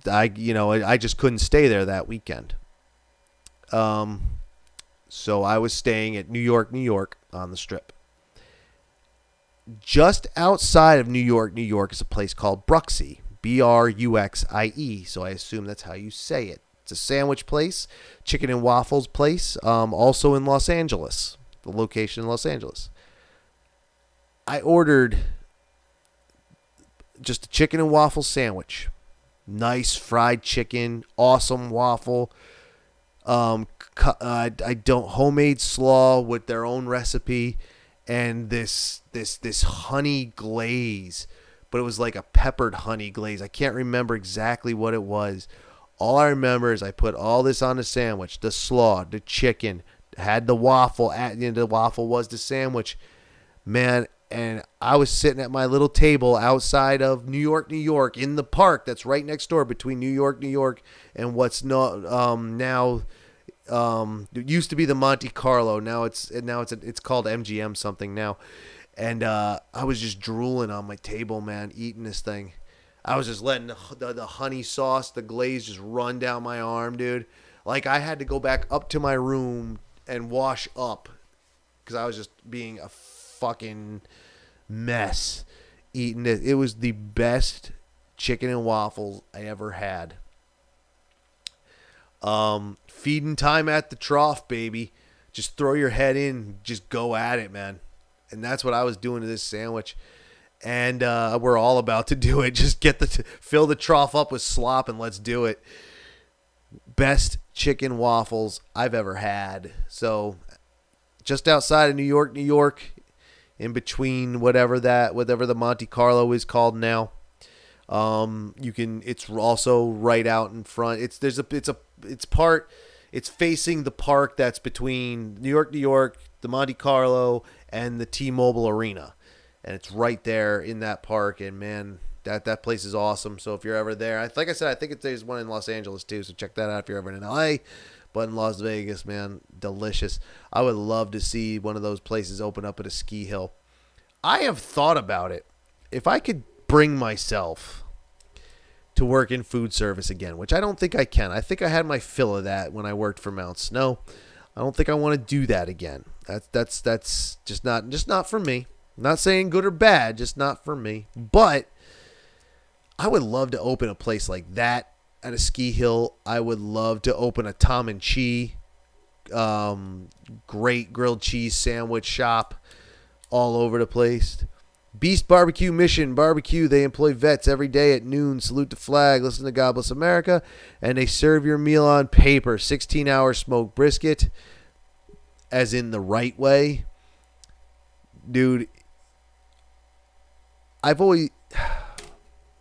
I just couldn't stay there that weekend. So I was staying at New York on the strip. Just outside of New York is a place called Bruxie, Bruxie. So I assume that's how you say it. It's a sandwich place, chicken and waffles place, also in Los Angeles, the location in Los Angeles. I ordered just a chicken and waffle sandwich. Nice fried chicken, awesome waffle. Homemade slaw with their own recipe, and this honey glaze, but it was like a peppered honey glaze. I can't remember exactly what it was. All I remember is I put all this on the sandwich: the slaw, the chicken, had the waffle. The waffle was the sandwich, man. And I was sitting at my little table outside of New York, in the park that's right next door between New York, and what's now. It used to be the Monte Carlo. Now it's called MGM something now. And I was just drooling on my table, man, eating this thing. I was just letting the honey sauce, the glaze, just run down my arm, dude. Like I had to go back up to my room and wash up because I was just being a fucking mess eating it. It was the best chicken and waffles I ever had. Feeding time at the trough, baby. Just throw your head in, just go at it, man. And that's what I was doing to this sandwich. And we're all about to do it. Just fill the trough up with slop and let's do it. Best chicken waffles I've ever had. So just outside of New York, in between whatever the Monte Carlo is called now. It's also right out in front. It's facing the park that's between New York, the Monte Carlo, and the T-Mobile Arena. and it's right there in that park. And man, that place is awesome. So if you're ever there, like I said, I think there's one in Los Angeles too. So check that out if you're ever in LA. But in Las Vegas, man, delicious. I would love to see one of those places open up at a ski hill. I have thought about it. If I could bring myself to work in food service again, which I don't think I can. I think I had my fill of that when I worked for Mount Snow. I don't think I want to do that again. That's just not for me. I'm not saying good or bad, just not for me. But I would love to open a place like that at a ski hill. I would love to open a Tom and Chi, great grilled cheese sandwich shop all over the place. Beast Barbecue Mission Barbecue. They employ vets every day at noon. Salute the flag. Listen to God Bless America. And they serve your meal on paper. 16-hour smoked brisket. As in the right way. Dude. I've always...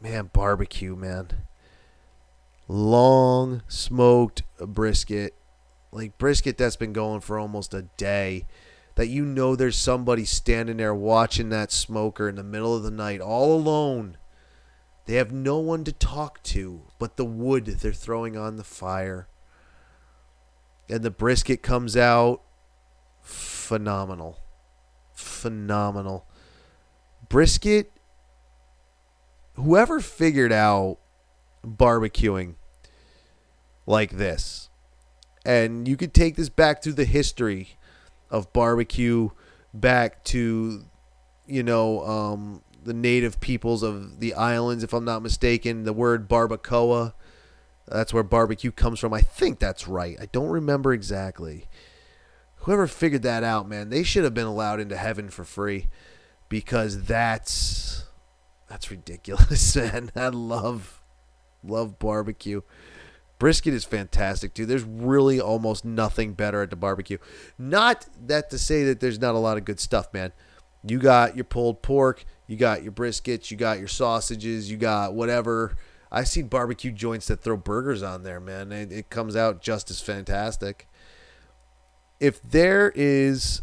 Man, barbecue, man. Long smoked brisket. Like brisket that's been going for almost a day. That you know there's somebody standing there watching that smoker in the middle of the night all alone. They have no one to talk to but the wood they're throwing on the fire. And the brisket comes out phenomenal. Phenomenal. Brisket, whoever figured out barbecuing like this, and you could take this back through the history of barbecue back to, the native peoples of the islands, if I'm not mistaken. The word barbacoa, that's where barbecue comes from. I think that's right. I don't remember exactly. Whoever figured that out, man, they should have been allowed into heaven for free, because that's ridiculous, man. I love barbecue. Brisket is fantastic, too. There's really almost nothing better at the barbecue. Not that to say that there's not a lot of good stuff, man. You got your pulled pork, you got your briskets, you got your sausages, you got whatever. I've seen barbecue joints that throw burgers on there, man. It comes out just as fantastic. If there is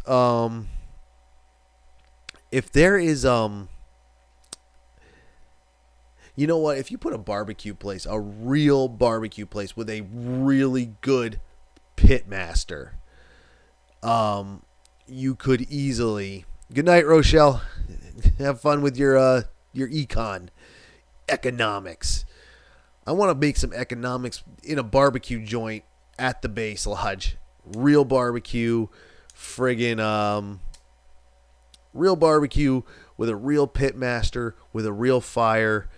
you know what? If you put a barbecue place, a real barbecue place with a really good pit master, you could easily. Good night, Rochelle. Have fun with your econ economics. I want to make some economics in a barbecue joint at the base lodge. Real barbecue, friggin' real barbecue with a real pit master with a real fire.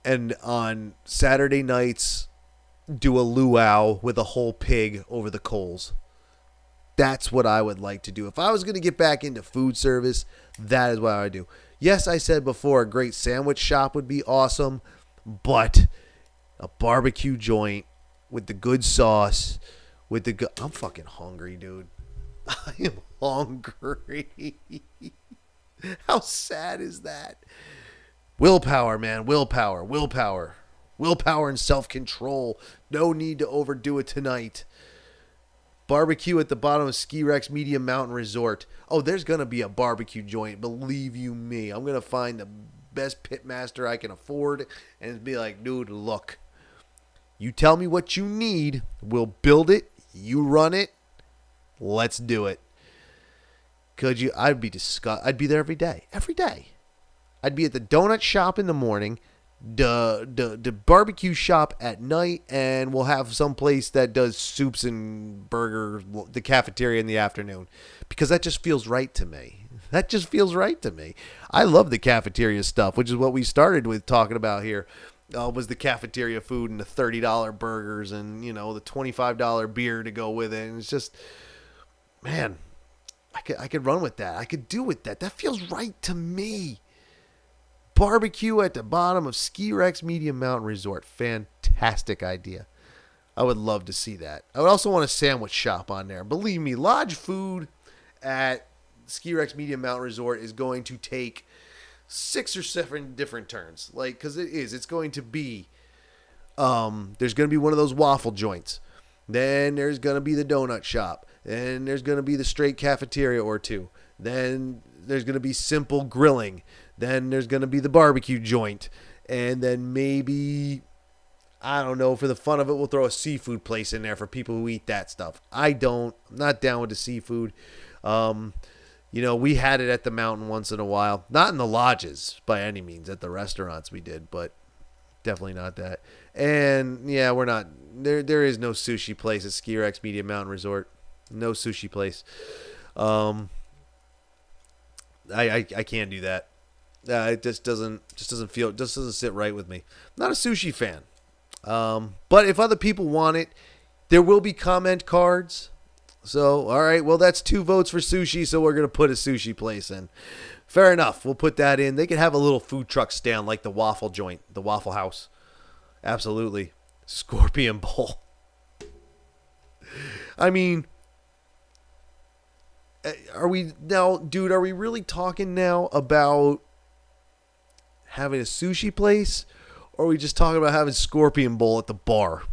And on Saturday nights, do a luau with a whole pig over the coals. That's what I would like to do. If I was going to get back into food service, that is what I would do. Yes, I said before, a great sandwich shop would be awesome, but a barbecue joint with the good sauce, with the good... I'm fucking hungry, dude. I am hungry. How sad is that? Willpower, man. Willpower and self-control. No need to overdo it tonight. Barbecue at the bottom of Ski Rex Media Mountain Resort. Oh, there's going to be a barbecue joint. Believe you me. I'm going to find the best pitmaster I can afford and be like, dude, look. You tell me what you need. We'll build it. You run it. Let's do it. Could you? I'd be there every day. Every day. I'd be at the donut shop in the morning, the barbecue shop at night, and we'll have some place that does soups and burgers, the cafeteria in the afternoon, because that just feels right to me. I love the cafeteria stuff, which is what we started with talking about here. Was the cafeteria food and the $30 burgers and, the $25 beer to go with it. And it's just, man, I could run with that. I could do with that. That feels right to me. Barbecue at the bottom of Ski Rex Media Mountain Resort. Fantastic idea. I would love to see that. I would also want a sandwich shop on there. Believe me, lodge food at Ski Rex Media Mountain Resort is going to take 6 or 7 different turns. Because it's going to be, there's going to be one of those waffle joints. Then there's going to be the donut shop. Then there's going to be the straight cafeteria or two. Then there's going to be simple grilling. Then there's going to be the barbecue joint. And then maybe, I don't know, for the fun of it, we'll throw a seafood place in there for people who eat that stuff. I'm not down with the seafood. We had it at the mountain once in a while. Not in the lodges by any means. At the restaurants we did, but definitely not that. And yeah, we're not. There is no sushi place at Ski Rex Media Mountain Resort. No sushi place. I can't do that. It just doesn't sit right with me. I'm not a sushi fan. But if other people want it, there will be comment cards. So, all right, well, that's 2 votes for sushi, so we're going to put a sushi place in. Fair enough. We'll put that in. They could have a little food truck stand like the waffle joint, the Waffle House. Absolutely. Scorpion Bowl. I mean, are we really talking now about having a sushi place, or are we just talking about having Scorpion Bowl at the bar?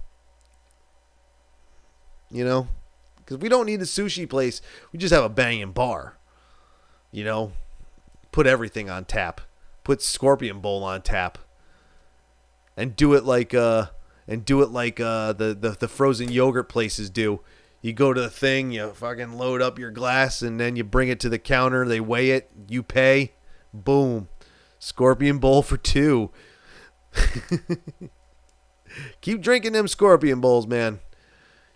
Because we don't need a sushi place. We just have a banging bar. Put everything on tap. Put Scorpion Bowl on tap. And do it like the frozen yogurt places do. You go to the thing, you fucking load up your glass, and then you bring it to the counter. They weigh it. You pay. Boom. Scorpion Bowl for 2. Keep drinking them Scorpion Bowls, man.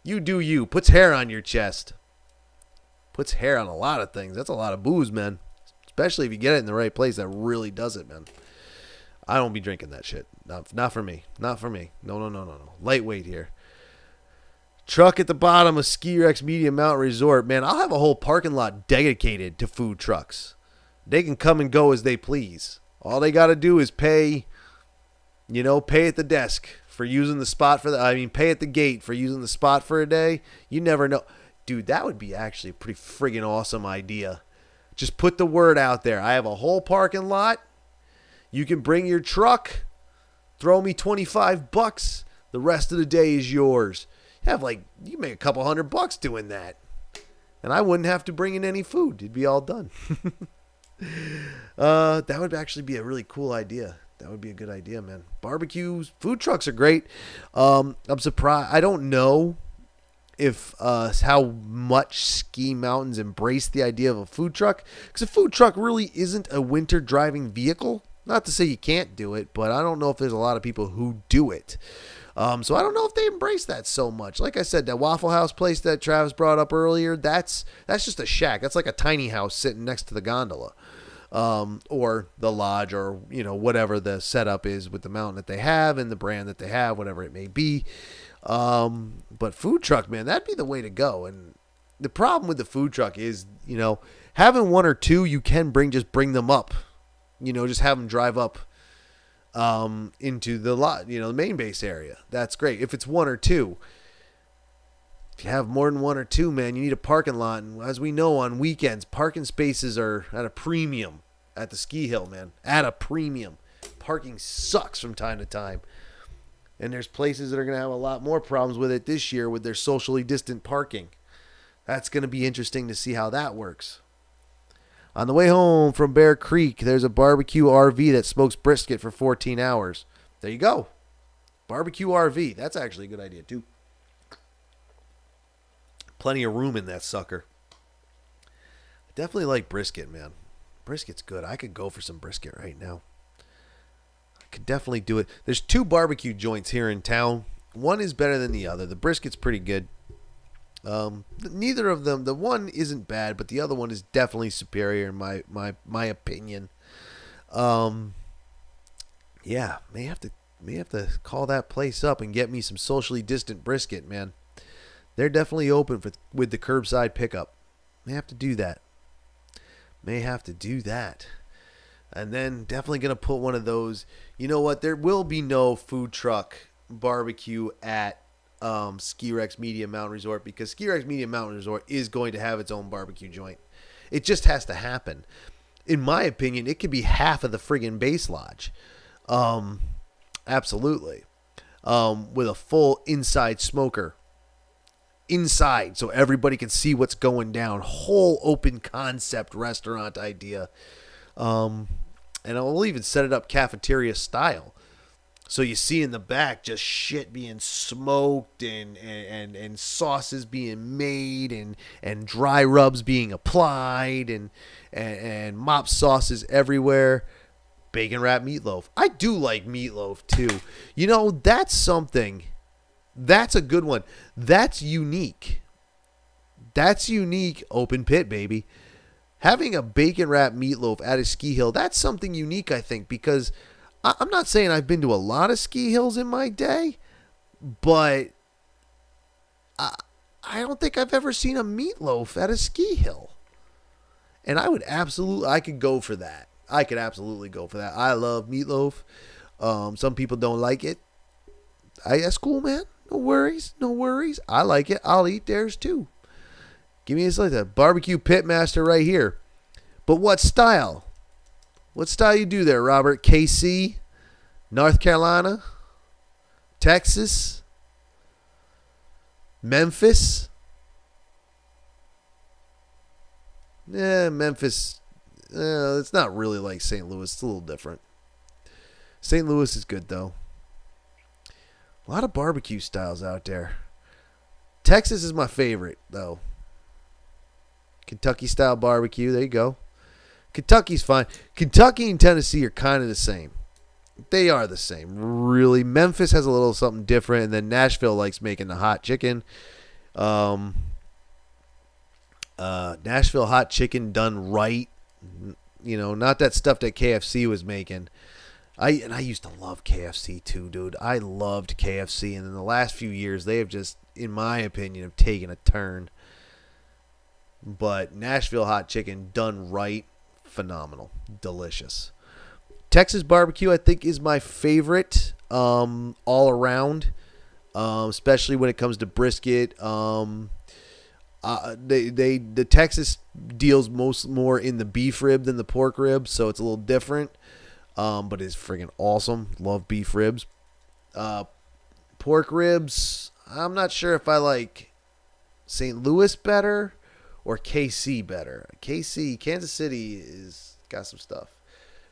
You do you. Puts hair on your chest. Puts hair on a lot of things. That's a lot of booze, man. Especially if you get it in the right place. That really does it, man. I don't be drinking that shit. Not for me. Not for me. No. Lightweight here. Truck at the bottom of Ski Rex Media Mountain Resort. Man, I'll have a whole parking lot dedicated to food trucks. They can come and go as they please. All they got to do is pay at the desk for using the spot pay at the gate for using the spot for a day. You never know. Dude, that would be actually a pretty friggin' awesome idea. Just put the word out there. I have a whole parking lot. You can bring your truck. Throw me $25. The rest of the day is yours. You make a couple $100 doing that. And I wouldn't have to bring in any food. It'd be all done. That would actually be a really cool idea. That would be a good idea, man. Barbecues, food trucks are great. I'm surprised. I don't know if how much ski mountains embrace the idea of a food truck, because a food truck really isn't a winter driving vehicle. Not to say you can't do it, but I don't know if there's a lot of people who do it. So I don't know if they embrace that so much. Like I said, that Waffle House place that Travis brought up earlier, that's just a shack. That's like a tiny house sitting next to the gondola. Or the lodge, or whatever the setup is with the mountain that they have and the brand that they have, whatever it may be. But food truck, man, that'd be the way to go. And the problem with the food truck is, having 1 or 2, you can bring them up, just have them drive up into the lot, the main base area. That's great. If it's 1 or 2. If you have more than 1 or 2, man, you need a parking lot. And as we know, on weekends, parking spaces are at a premium at the ski hill, man. At a premium. Parking sucks from time to time. And there's places that are going to have a lot more problems with it this year with their socially distant parking. That's going to be interesting to see how that works. On the way home from Bear Creek, there's a barbecue RV that smokes brisket for 14 hours. There you go. Barbecue RV. That's actually a good idea, too. Plenty of room in that sucker. I definitely like brisket, man. Brisket's good. I could go for some brisket right now. I could definitely do it. There's 2 barbecue joints here in town. One is better than the other. The brisket's pretty good. Neither of them. The one isn't bad, but the other one is definitely superior in my opinion. Yeah, may have to call that place up and get me some socially distant brisket, man. They're definitely open with the curbside pickup. May have to do that. And then definitely going to put one of those. You know what? There will be no food truck barbecue at Ski Rex Media Mountain Resort, because Ski Rex Media Mountain Resort is going to have its own barbecue joint. It just has to happen. In my opinion, it could be half of the friggin' base lodge. Absolutely. With a full inside smoker. inside so everybody can see what's going down. Whole open concept restaurant idea. And I'll even set it up cafeteria style. So you see in the back just shit being smoked and sauces being made and dry rubs being applied and mop sauces everywhere. Bacon wrapped meatloaf. I do like meatloaf too. You know, that's something. That's a good one. That's unique. That's unique. Open pit, baby. Having a bacon wrapped meatloaf at a ski hill, that's something unique, I think, because I'm not saying I've been to a lot of ski hills in my day, but I don't think I've ever seen a meatloaf at a ski hill. And I could go for that. I could absolutely go for that. I love meatloaf. Some people don't like it. That's cool, man. No worries. No worries. I like it. I'll eat theirs too. Give me a slice of that barbecue pitmaster right here. But what style? What style you do there, Robert? KC? North Carolina? Texas? Memphis? Memphis. It's not really like St. Louis. It's a little different. St. Louis is good, though. A lot of barbecue styles out there. Texas is my favorite, though. Kentucky-style barbecue. There you go. Kentucky's fine. Kentucky and Tennessee are kind of the same. They are the same, really. Memphis has a little something different, and then Nashville likes making the hot chicken. Nashville hot chicken done right. You know, not that stuff that KFC was making. I used to love KFC too, dude. I loved KFC, and in the last few years, they have just, in my opinion, have taken a turn. But Nashville hot chicken done right, phenomenal, delicious. Texas barbecue, I think, is my favorite all around, especially when it comes to brisket. The Texas deals more in the beef rib than the pork rib, so it's a little different. But it's friggin' awesome. Love beef ribs. Pork ribs, I'm not sure if I like St. Louis better or KC better. Kansas City is got some stuff.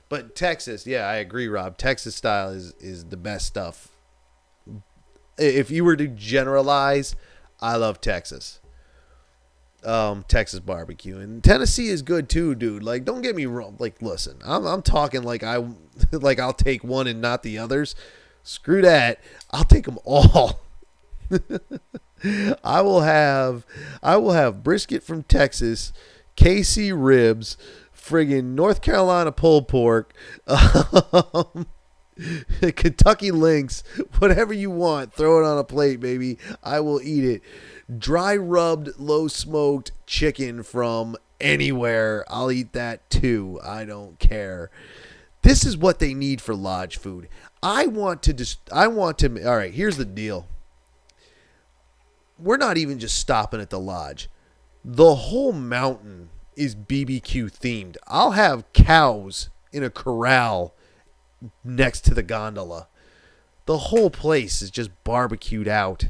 But Texas, yeah, I agree, Rob. Texas style is the best stuff. If you were to generalize, I love Texas. Texas barbecue, and Tennessee is good too, dude. Like, don't get me wrong. Like, listen, I'm talking like I'll take one and not the others. Screw that. I'll take them all. I will have brisket from Texas, KC ribs, friggin' North Carolina pulled pork, Kentucky links, whatever you want, throw it on a plate, baby. I will eat it. Dry rubbed, low smoked chicken from anywhere. I'll eat that too. I don't care. This is what they need for lodge food. All right, here's the deal. We're not even just stopping at the lodge. The whole mountain is BBQ themed. I'll have cows in a corral next to the gondola. The whole place is just barbecued out.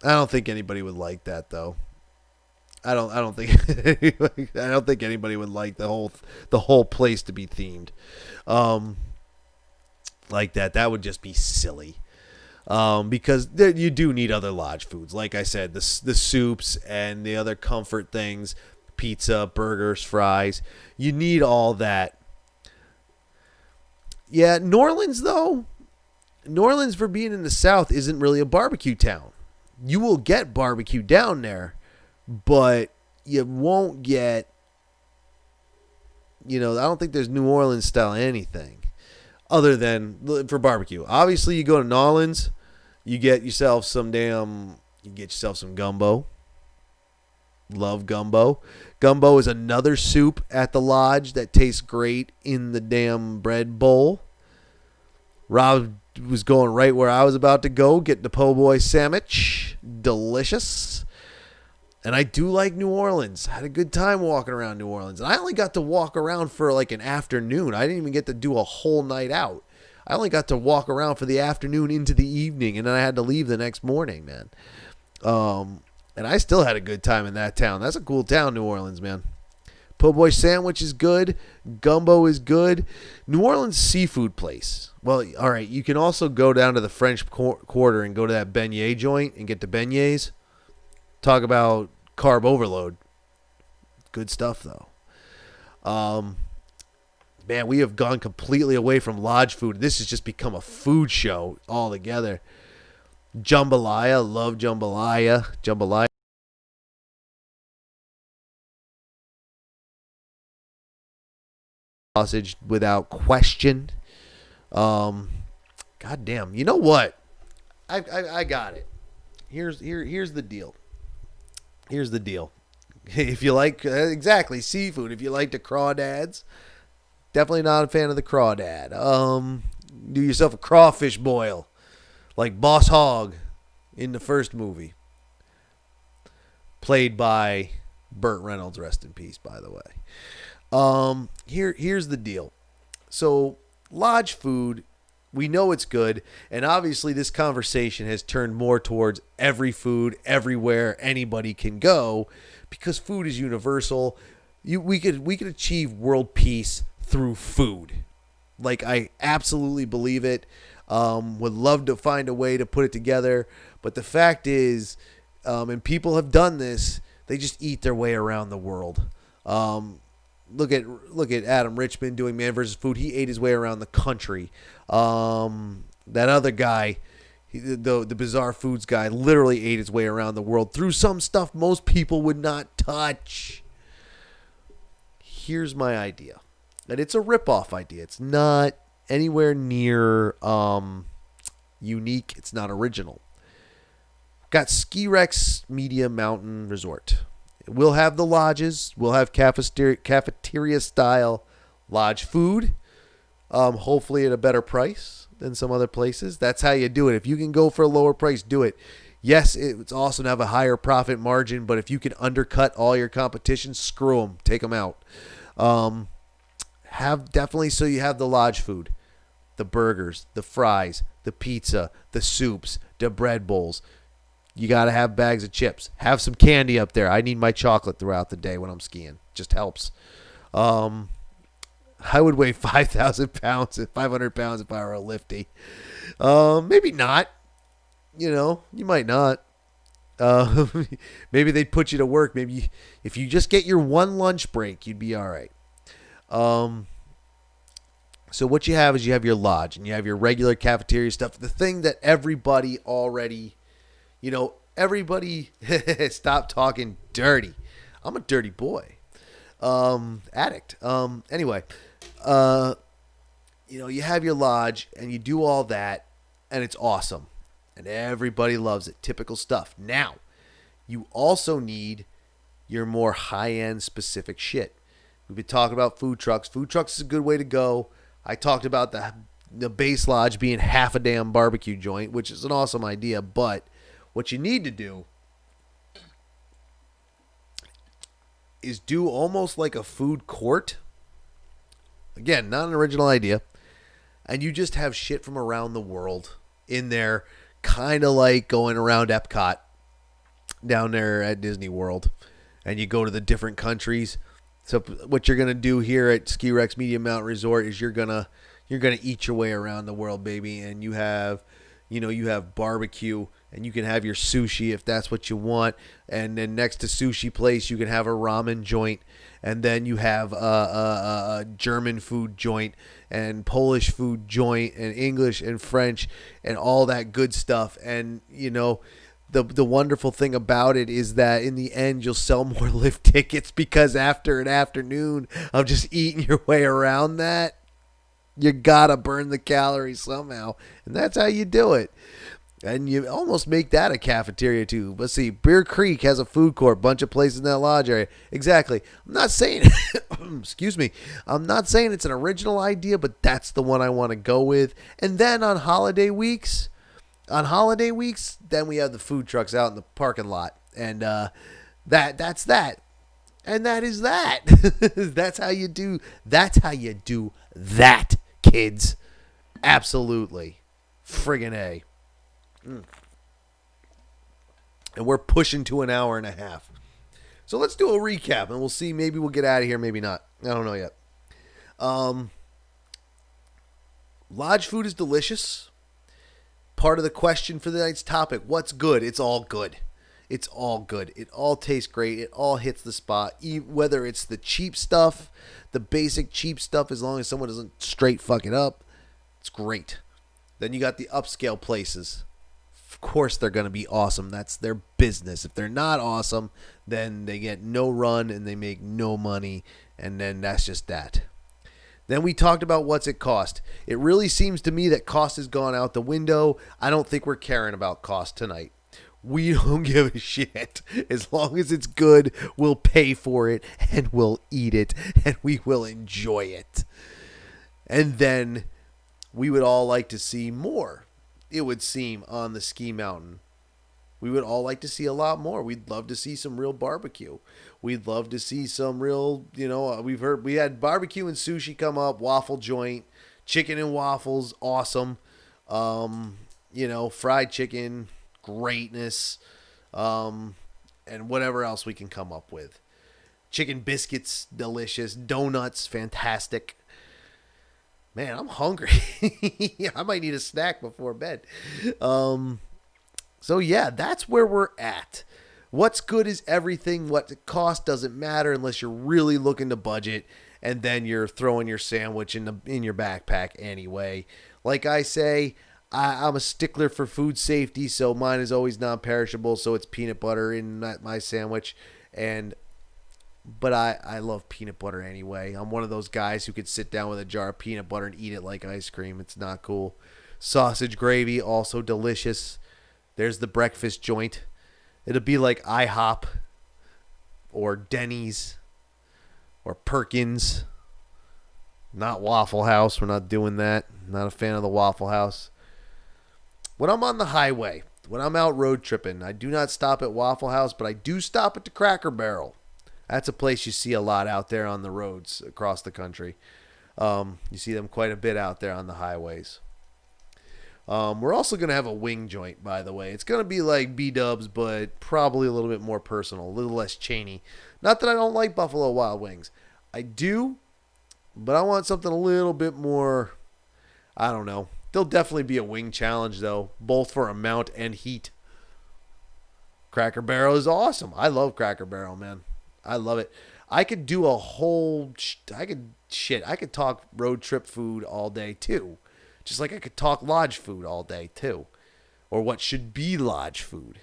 I don't think anybody would like that, though. I don't think anybody would like the whole place to be themed like that. That would just be silly. Because you do need other lodge foods. Like I said, the soups and the other comfort things, pizza, burgers, fries. You need all that. Yeah, New Orleans, though. New Orleans, for being in the South, isn't really a barbecue town. You will get barbecue down there, but you won't get, I don't think there's New Orleans style anything other than for barbecue. Obviously, you go to New Orleans, you get yourself some gumbo. Love gumbo. Gumbo is another soup at the lodge that tastes great in the damn bread bowl. Rob was going right where I was about to go, get the po' boy sandwich. Delicious. And I do like New Orleans. Had a good time walking around New Orleans. And I only got to walk around for like an afternoon. I didn't even get to do a whole night out. I only got to walk around for the afternoon into the evening, and then I had to leave the next morning, man. And I still had a good time in that town. That's a cool town, New Orleans, man. Po' boy sandwich is good. Gumbo is good. New Orleans seafood place. Well, all right. You can also go down to the French Quarter and go to that beignet joint and get the beignets. Talk about carb overload. Good stuff, though. Man, we have gone completely away from lodge food. This has just become a food show altogether. Jambalaya. Love jambalaya. Jambalaya. Sausage without question. God damn. You know what? I got it. Here's the deal. Here's the deal. If you like exactly seafood, if you like the crawdads, definitely not a fan of the crawdad. Do yourself a crawfish boil, like Boss Hogg in the first movie, played by Burt Reynolds. Rest in peace, by the way. Here's the deal. So lodge food, we know it's good, and obviously this conversation has turned more towards every food, everywhere anybody can go, because food is universal. We could achieve world peace through food. Like, I absolutely believe it. Would love to find a way to put it together, but the fact is, and people have done this, they just eat their way around the world. Look at Adam Richman doing Man vs. Food. He ate his way around the country. That other guy, the Bizarre Foods guy, literally ate his way around the world through some stuff most people would not touch. Here's my idea. And it's a rip-off idea. It's not anywhere near unique. It's not original. Got Ski Rex Media Mountain Resort. We'll have the lodges. We'll have cafeteria-style lodge food, hopefully at a better price than some other places. That's how you do it. If you can go for a lower price, do it. Yes, it's awesome to have a higher profit margin, but if you can undercut all your competition, screw them. Take them out. Have definitely so you have the lodge food, the burgers, the fries, the pizza, the soups, the bread bowls. You got to have bags of chips. Have some candy up there. I need my chocolate throughout the day when I'm skiing. Just helps. I would weigh 5,000 pounds, 500 pounds if I were a lifty. Maybe not. You might not. Maybe they'd put you to work. Maybe if you just get your one lunch break, you'd be all right. So what you have is you have your lodge and you have your regular cafeteria stuff. The thing that everybody already... everybody stop talking dirty. I'm a dirty boy. Addict. Anyway, you have your lodge and you do all that and it's awesome. And everybody loves it. Typical stuff. Now, you also need your more high-end specific shit. We've been talking about food trucks. Food trucks is a good way to go. I talked about the base lodge being half a damn barbecue joint, which is an awesome idea, but what you need to do is do almost like a food court. Again, not an original idea. And you just have shit from around the world in there, kind of like going around Epcot down there at Disney World. And you go to the different countries. So what you're going to do here at Ski Rex Media Mountain Resort is you're going to eat your way around the world, baby. And you have barbecue. And you can have your sushi if that's what you want. And then next to sushi place, you can have a ramen joint. And then you have a German food joint and Polish food joint and English and French and all that good stuff. And, the wonderful thing about it is that in the end, you'll sell more lift tickets because after an afternoon of just eating your way around that, you got to burn the calories somehow. And that's how you do it. And you almost make that a cafeteria too. Let's see. Bear Creek has a food court. Bunch of places in that lodge area. Exactly. I'm not saying, excuse me. I'm not saying it's an original idea, but that's the one I want to go with. And then on holiday weeks, then we have the food trucks out in the parking lot. And that's that. And that is that. That's how you do that, kids. Absolutely. Friggin' A. And we're pushing to an hour and a half. So let's do a recap, and we'll see. Maybe we'll get out of here, maybe not. I don't know yet. Lodge food is delicious. Part of the question for the night's topic, what's good? It's all good. It's all good. It all tastes great. It all hits the spot. Whether it's the cheap stuff, the basic cheap stuff, as long as someone doesn't straight fuck it up, it's great. Then you got the upscale places. Of course they're going to be awesome. That's their business. If they're not awesome, then they get no run and they make no money, and then that's just that. Then we talked about what's it cost. It really seems to me that cost has gone out the window. I don't think we're caring about cost tonight. We don't give a shit. As long as it's good, we'll pay for it, and we'll eat it, and we will enjoy it. And then we would all like to see more, it would seem, on the ski mountain. We would all like to see a lot more. We'd love to see some real barbecue. We'd love to see some real, we had barbecue and sushi come up, waffle joint, chicken and waffles, awesome. Fried chicken, greatness, and whatever else we can come up with. Chicken biscuits, delicious. Donuts, fantastic. Man, I'm hungry. I might need a snack before bed. So yeah, that's where we're at. What's good is everything. What it costs doesn't matter unless you're really looking to budget, and then you're throwing your sandwich in your backpack anyway. Like I say, I'm a stickler for food safety, so mine is always non-perishable. So it's peanut butter in my sandwich, but I love peanut butter anyway. I'm one of those guys who could sit down with a jar of peanut butter and eat it like ice cream. It's not cool. Sausage gravy, also delicious. There's the breakfast joint. It'll be like IHOP or Denny's or Perkins. Not Waffle House. We're not doing that. Not a fan of the Waffle House. When I'm on the highway, when I'm out road tripping, I do not stop at Waffle House, but I do stop at the Cracker Barrel. That's a place you see a lot out there on the roads across the country. You see them quite a bit out there on the highways. We're also going to have a wing joint, by the way. It's going to be like B-dubs, but probably a little bit more personal, a little less Cheney. Not that I don't like Buffalo Wild Wings. I do, but I want something a little bit more, I don't know. There'll definitely be a wing challenge, though, both for amount and heat. Cracker Barrel is awesome. I love Cracker Barrel, man. I love it. I could do a whole, I could talk road trip food all day, too. Just like I could talk lodge food all day, too. Or what should be lodge food.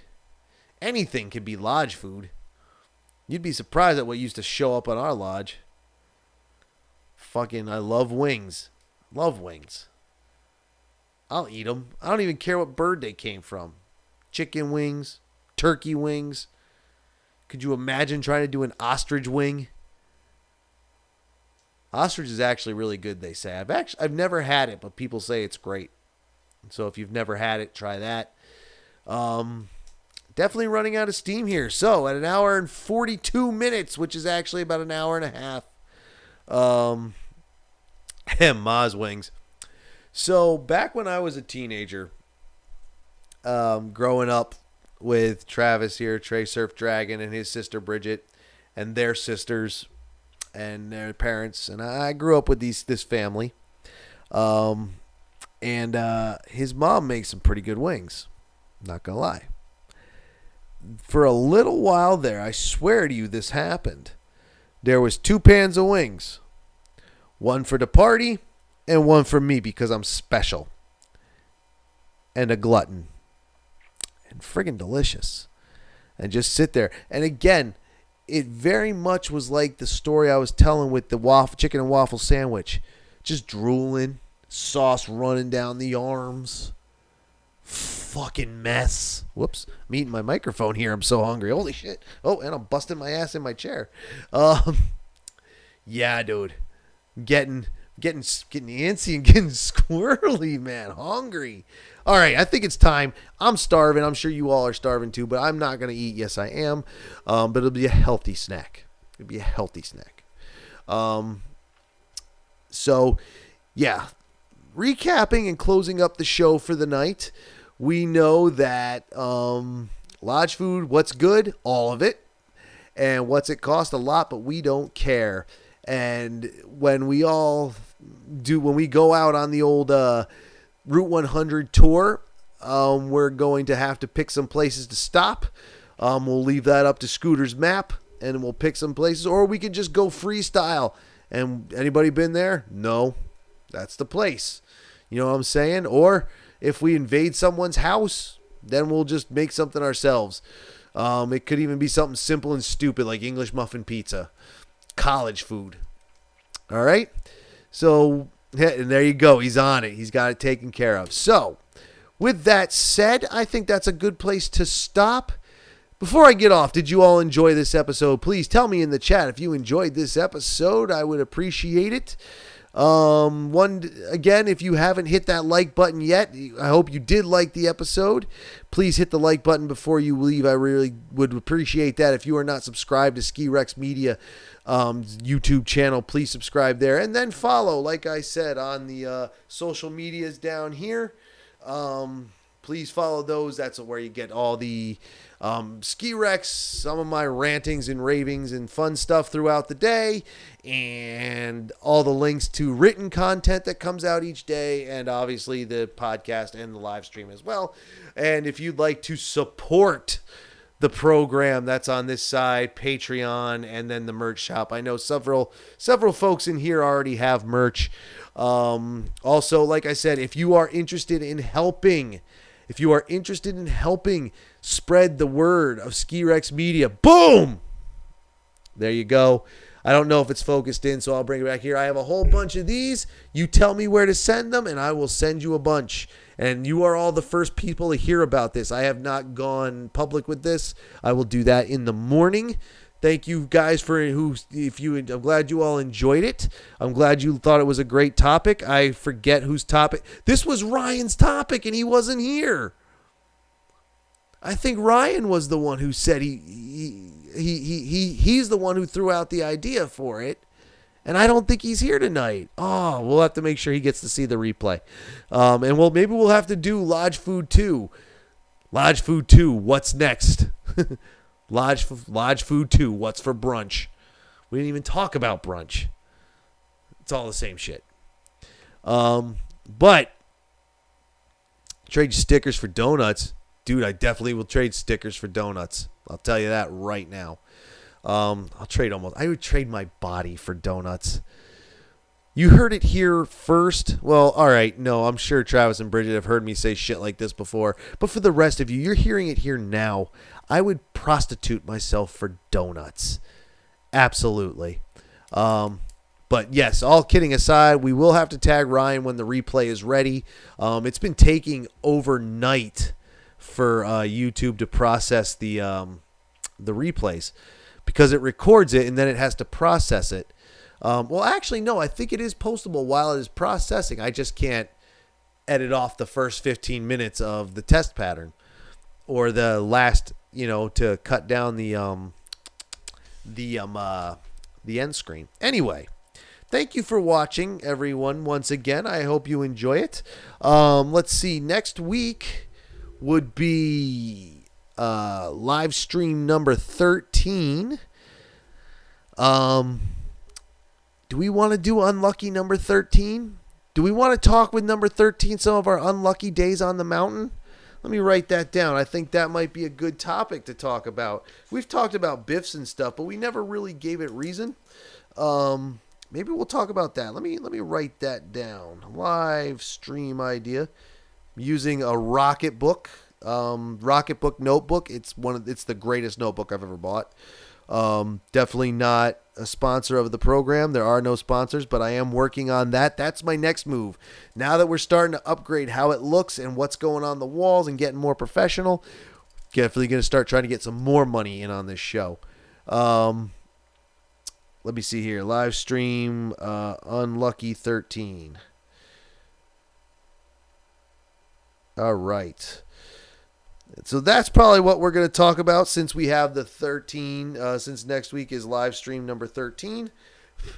Anything can be lodge food. You'd be surprised at what used to show up on our lodge. I love wings. Love wings. I'll eat them. I don't even care what bird they came from. Chicken wings. Turkey wings. Could you imagine trying to do an ostrich wing? Ostrich is actually really good, they say. I've never had it, but people say it's great. So if you've never had it, try that. Definitely running out of steam here. So at an hour and 42 minutes, which is actually about an hour and a half. Ma's wings. So back when I was a teenager, growing up with Travis here, Trey Surf Dragon, and his sister Bridget, and their sisters, and their parents, and I grew up with this family, and his mom makes some pretty good wings, not gonna lie. For a little while there, I swear to you, this happened. There was 2 pans of wings, one for the party and one for me because I'm special and a glutton, and friggin' delicious, and just sit there. And again, it very much was like the story I was telling with the chicken and waffle sandwich. Just drooling, sauce running down the arms. Fucking mess. Whoops. I'm eating my microphone here. I'm so hungry. Holy shit. Oh, and I'm busting my ass in my chair. Yeah, dude. Getting antsy and getting squirrely, man. Hungry. All right, I think it's time. I'm starving. I'm sure you all are starving too, but I'm not going to eat. Yes, I am. But it'll be a healthy snack. So, yeah. Recapping and closing up the show for the night. We know that Lodge food, what's good? All of it. And what's it cost? A lot, but we don't care. And when we go out on the old Route 100 tour, we're going to have to pick some places to stop. We'll leave that up to Scooter's map, and we'll pick some places. Or we could just go freestyle. And anybody been there? No. That's the place. You know what I'm saying? Or if we invade someone's house, then we'll just make something ourselves. It could even be something simple and stupid like English muffin pizza. College food. All right? So, and there you go. He's on it. He's got it taken care of. So, with that said, I think that's a good place to stop. Before I get off, did you all enjoy this episode? Please tell me in the chat if you enjoyed this episode. I would appreciate it. If you haven't hit that like button yet, I hope you did like the episode. Please hit the like button before you leave. I really would appreciate that. If you are not subscribed to Ski Rex Media YouTube channel, please subscribe there, and then follow, like I said, on the social medias down here. Please follow those. That's where you get all the Ski Rex, some of my rantings and ravings and fun stuff throughout the day, and all the links to written content that comes out each day, and obviously the podcast and the live stream as well. And if you'd like to support the program, that's on this side, Patreon, and then the merch shop. I know several folks in here already have merch. Also, like I said, if you are interested in helping spread the word of Ski Rex Media, boom! There you go. I don't know if it's focused in, so I'll bring it back here. I have a whole bunch of these. You tell me where to send them, and I will send you a bunch. And you are all the first people to hear about this. I have not gone public with this. I will do that in the morning. Thank you guys I'm glad you all enjoyed it. I'm glad you thought it was a great topic. I forget whose topic. This was Ryan's topic, and he wasn't here. I think Ryan was the one who said he's the one who threw out the idea for it, and I don't think he's here tonight. Oh, we'll have to make sure he gets to see the replay. And maybe we'll have to do Lodge Food 2. Lodge Food 2, what's next? Lodge Food 2, what's for brunch? We didn't even talk about brunch. It's all the same shit. But trade stickers for donuts. Dude, I definitely will trade stickers for donuts. I'll tell you that right now. I would trade my body for donuts. You heard it here first. Well, all right. No, I'm sure Travis and Bridget have heard me say shit like this before. But for the rest of you, you're hearing it here now. I would prostitute myself for donuts. Absolutely. But yes, all kidding aside, we will have to tag Ryan when the replay is ready. It's been taking overnight for YouTube to process the replays because it records it and then it has to process it. Well, actually, no, I think it is postable while it is processing. I just can't edit off the first 15 minutes of the test pattern or the last, to cut down the end screen. Anyway, thank you for watching, everyone, once again. I hope you enjoy it. Let's see. Next week would be live stream number 13. Do we want to do unlucky number 13? Do we want to talk with number 13 some of our unlucky days on the mountain? Let me write that down. I think that might be a good topic to talk about. We've talked about biffs and stuff, but we never really gave it reason. Maybe we'll talk about that. Let me write that down. Live stream idea. I'm using a Rocketbook notebook. It's the greatest notebook I've ever bought. Definitely not a sponsor of the program. There are no sponsors, but I am working on that. That's my next move. Now that we're starting to upgrade how it looks and what's going on the walls and getting more professional, definitely going to start trying to get some more money in on this show. Let me see here. Live stream, Unlucky 13. All right. So that's probably what we're going to talk about since we have the 13, since next week is live stream number 13.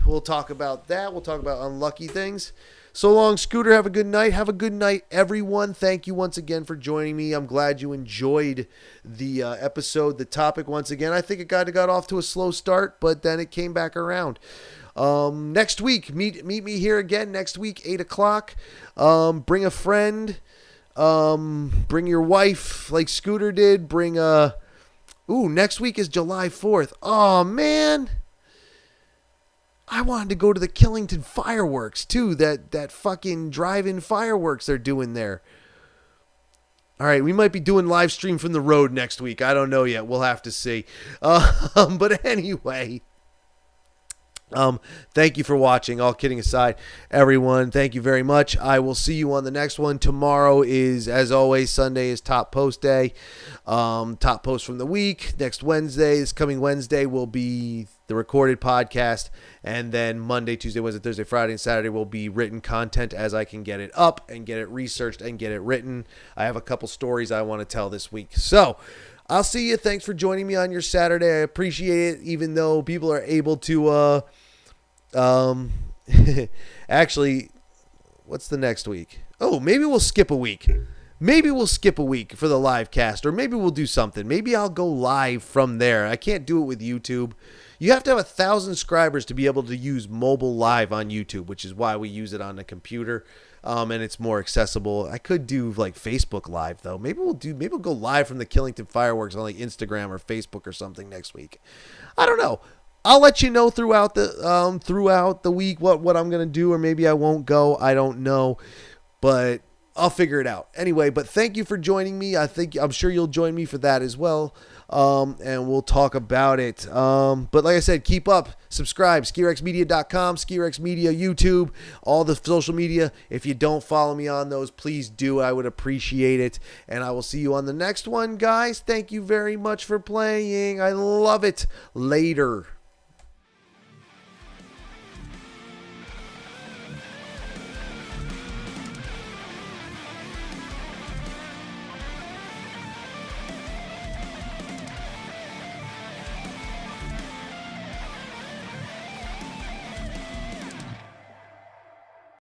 We'll talk about that. We'll talk about unlucky things. So long, Scooter. Have a good night. Have a good night, everyone. Thank you once again for joining me. I'm glad you enjoyed the episode, the topic once again. I think it got off to a slow start, but then it came back around. Next week, meet me here again next week, 8 o'clock. Bring a friend. Bring your wife like Scooter did. Next week is July 4th. Oh, man. I wanted to go to the Killington fireworks, too. That fucking drive-in fireworks they're doing there. All right, we might be doing live stream from the road next week. I don't know yet. We'll have to see. But anyway, thank you for watching. All kidding aside, everyone, thank you very much. I will see you on the next one. Tomorrow is, as always, Sunday is Top Post Day. Top Post from the week. Next Wednesday, this coming Wednesday, will be the recorded podcast. And then Monday, Tuesday, Wednesday, Thursday, Friday, and Saturday will be written content as I can get it up and get it researched and get it written. I have a couple stories I want to tell this week. So I'll see you. Thanks for joining me on your Saturday. I appreciate it, even though people are able to actually, what's the next week? Oh, maybe we'll skip a week. Maybe we'll skip a week for the live cast, or maybe we'll do something. Maybe I'll go live from there. I can't do it with YouTube. You have to have 1,000 subscribers to be able to use mobile live on YouTube, which is why we use it on the computer, and it's more accessible. I could do like Facebook Live though. Maybe we'll go live from the Killington fireworks on like Instagram or Facebook or something next week. I don't know. I'll let you know throughout the week what I'm gonna do, or maybe I won't go. I don't know, but I'll figure it out. Anyway, but thank you for joining me. I'm sure you'll join me for that as well. And we'll talk about it. But like I said, keep up, subscribe, skirexmedia.com, Skirex Media, YouTube, all the social media. If you don't follow me on those, please do. I would appreciate it. And I will see you on the next one, guys. Thank you very much for playing. I love it. Later.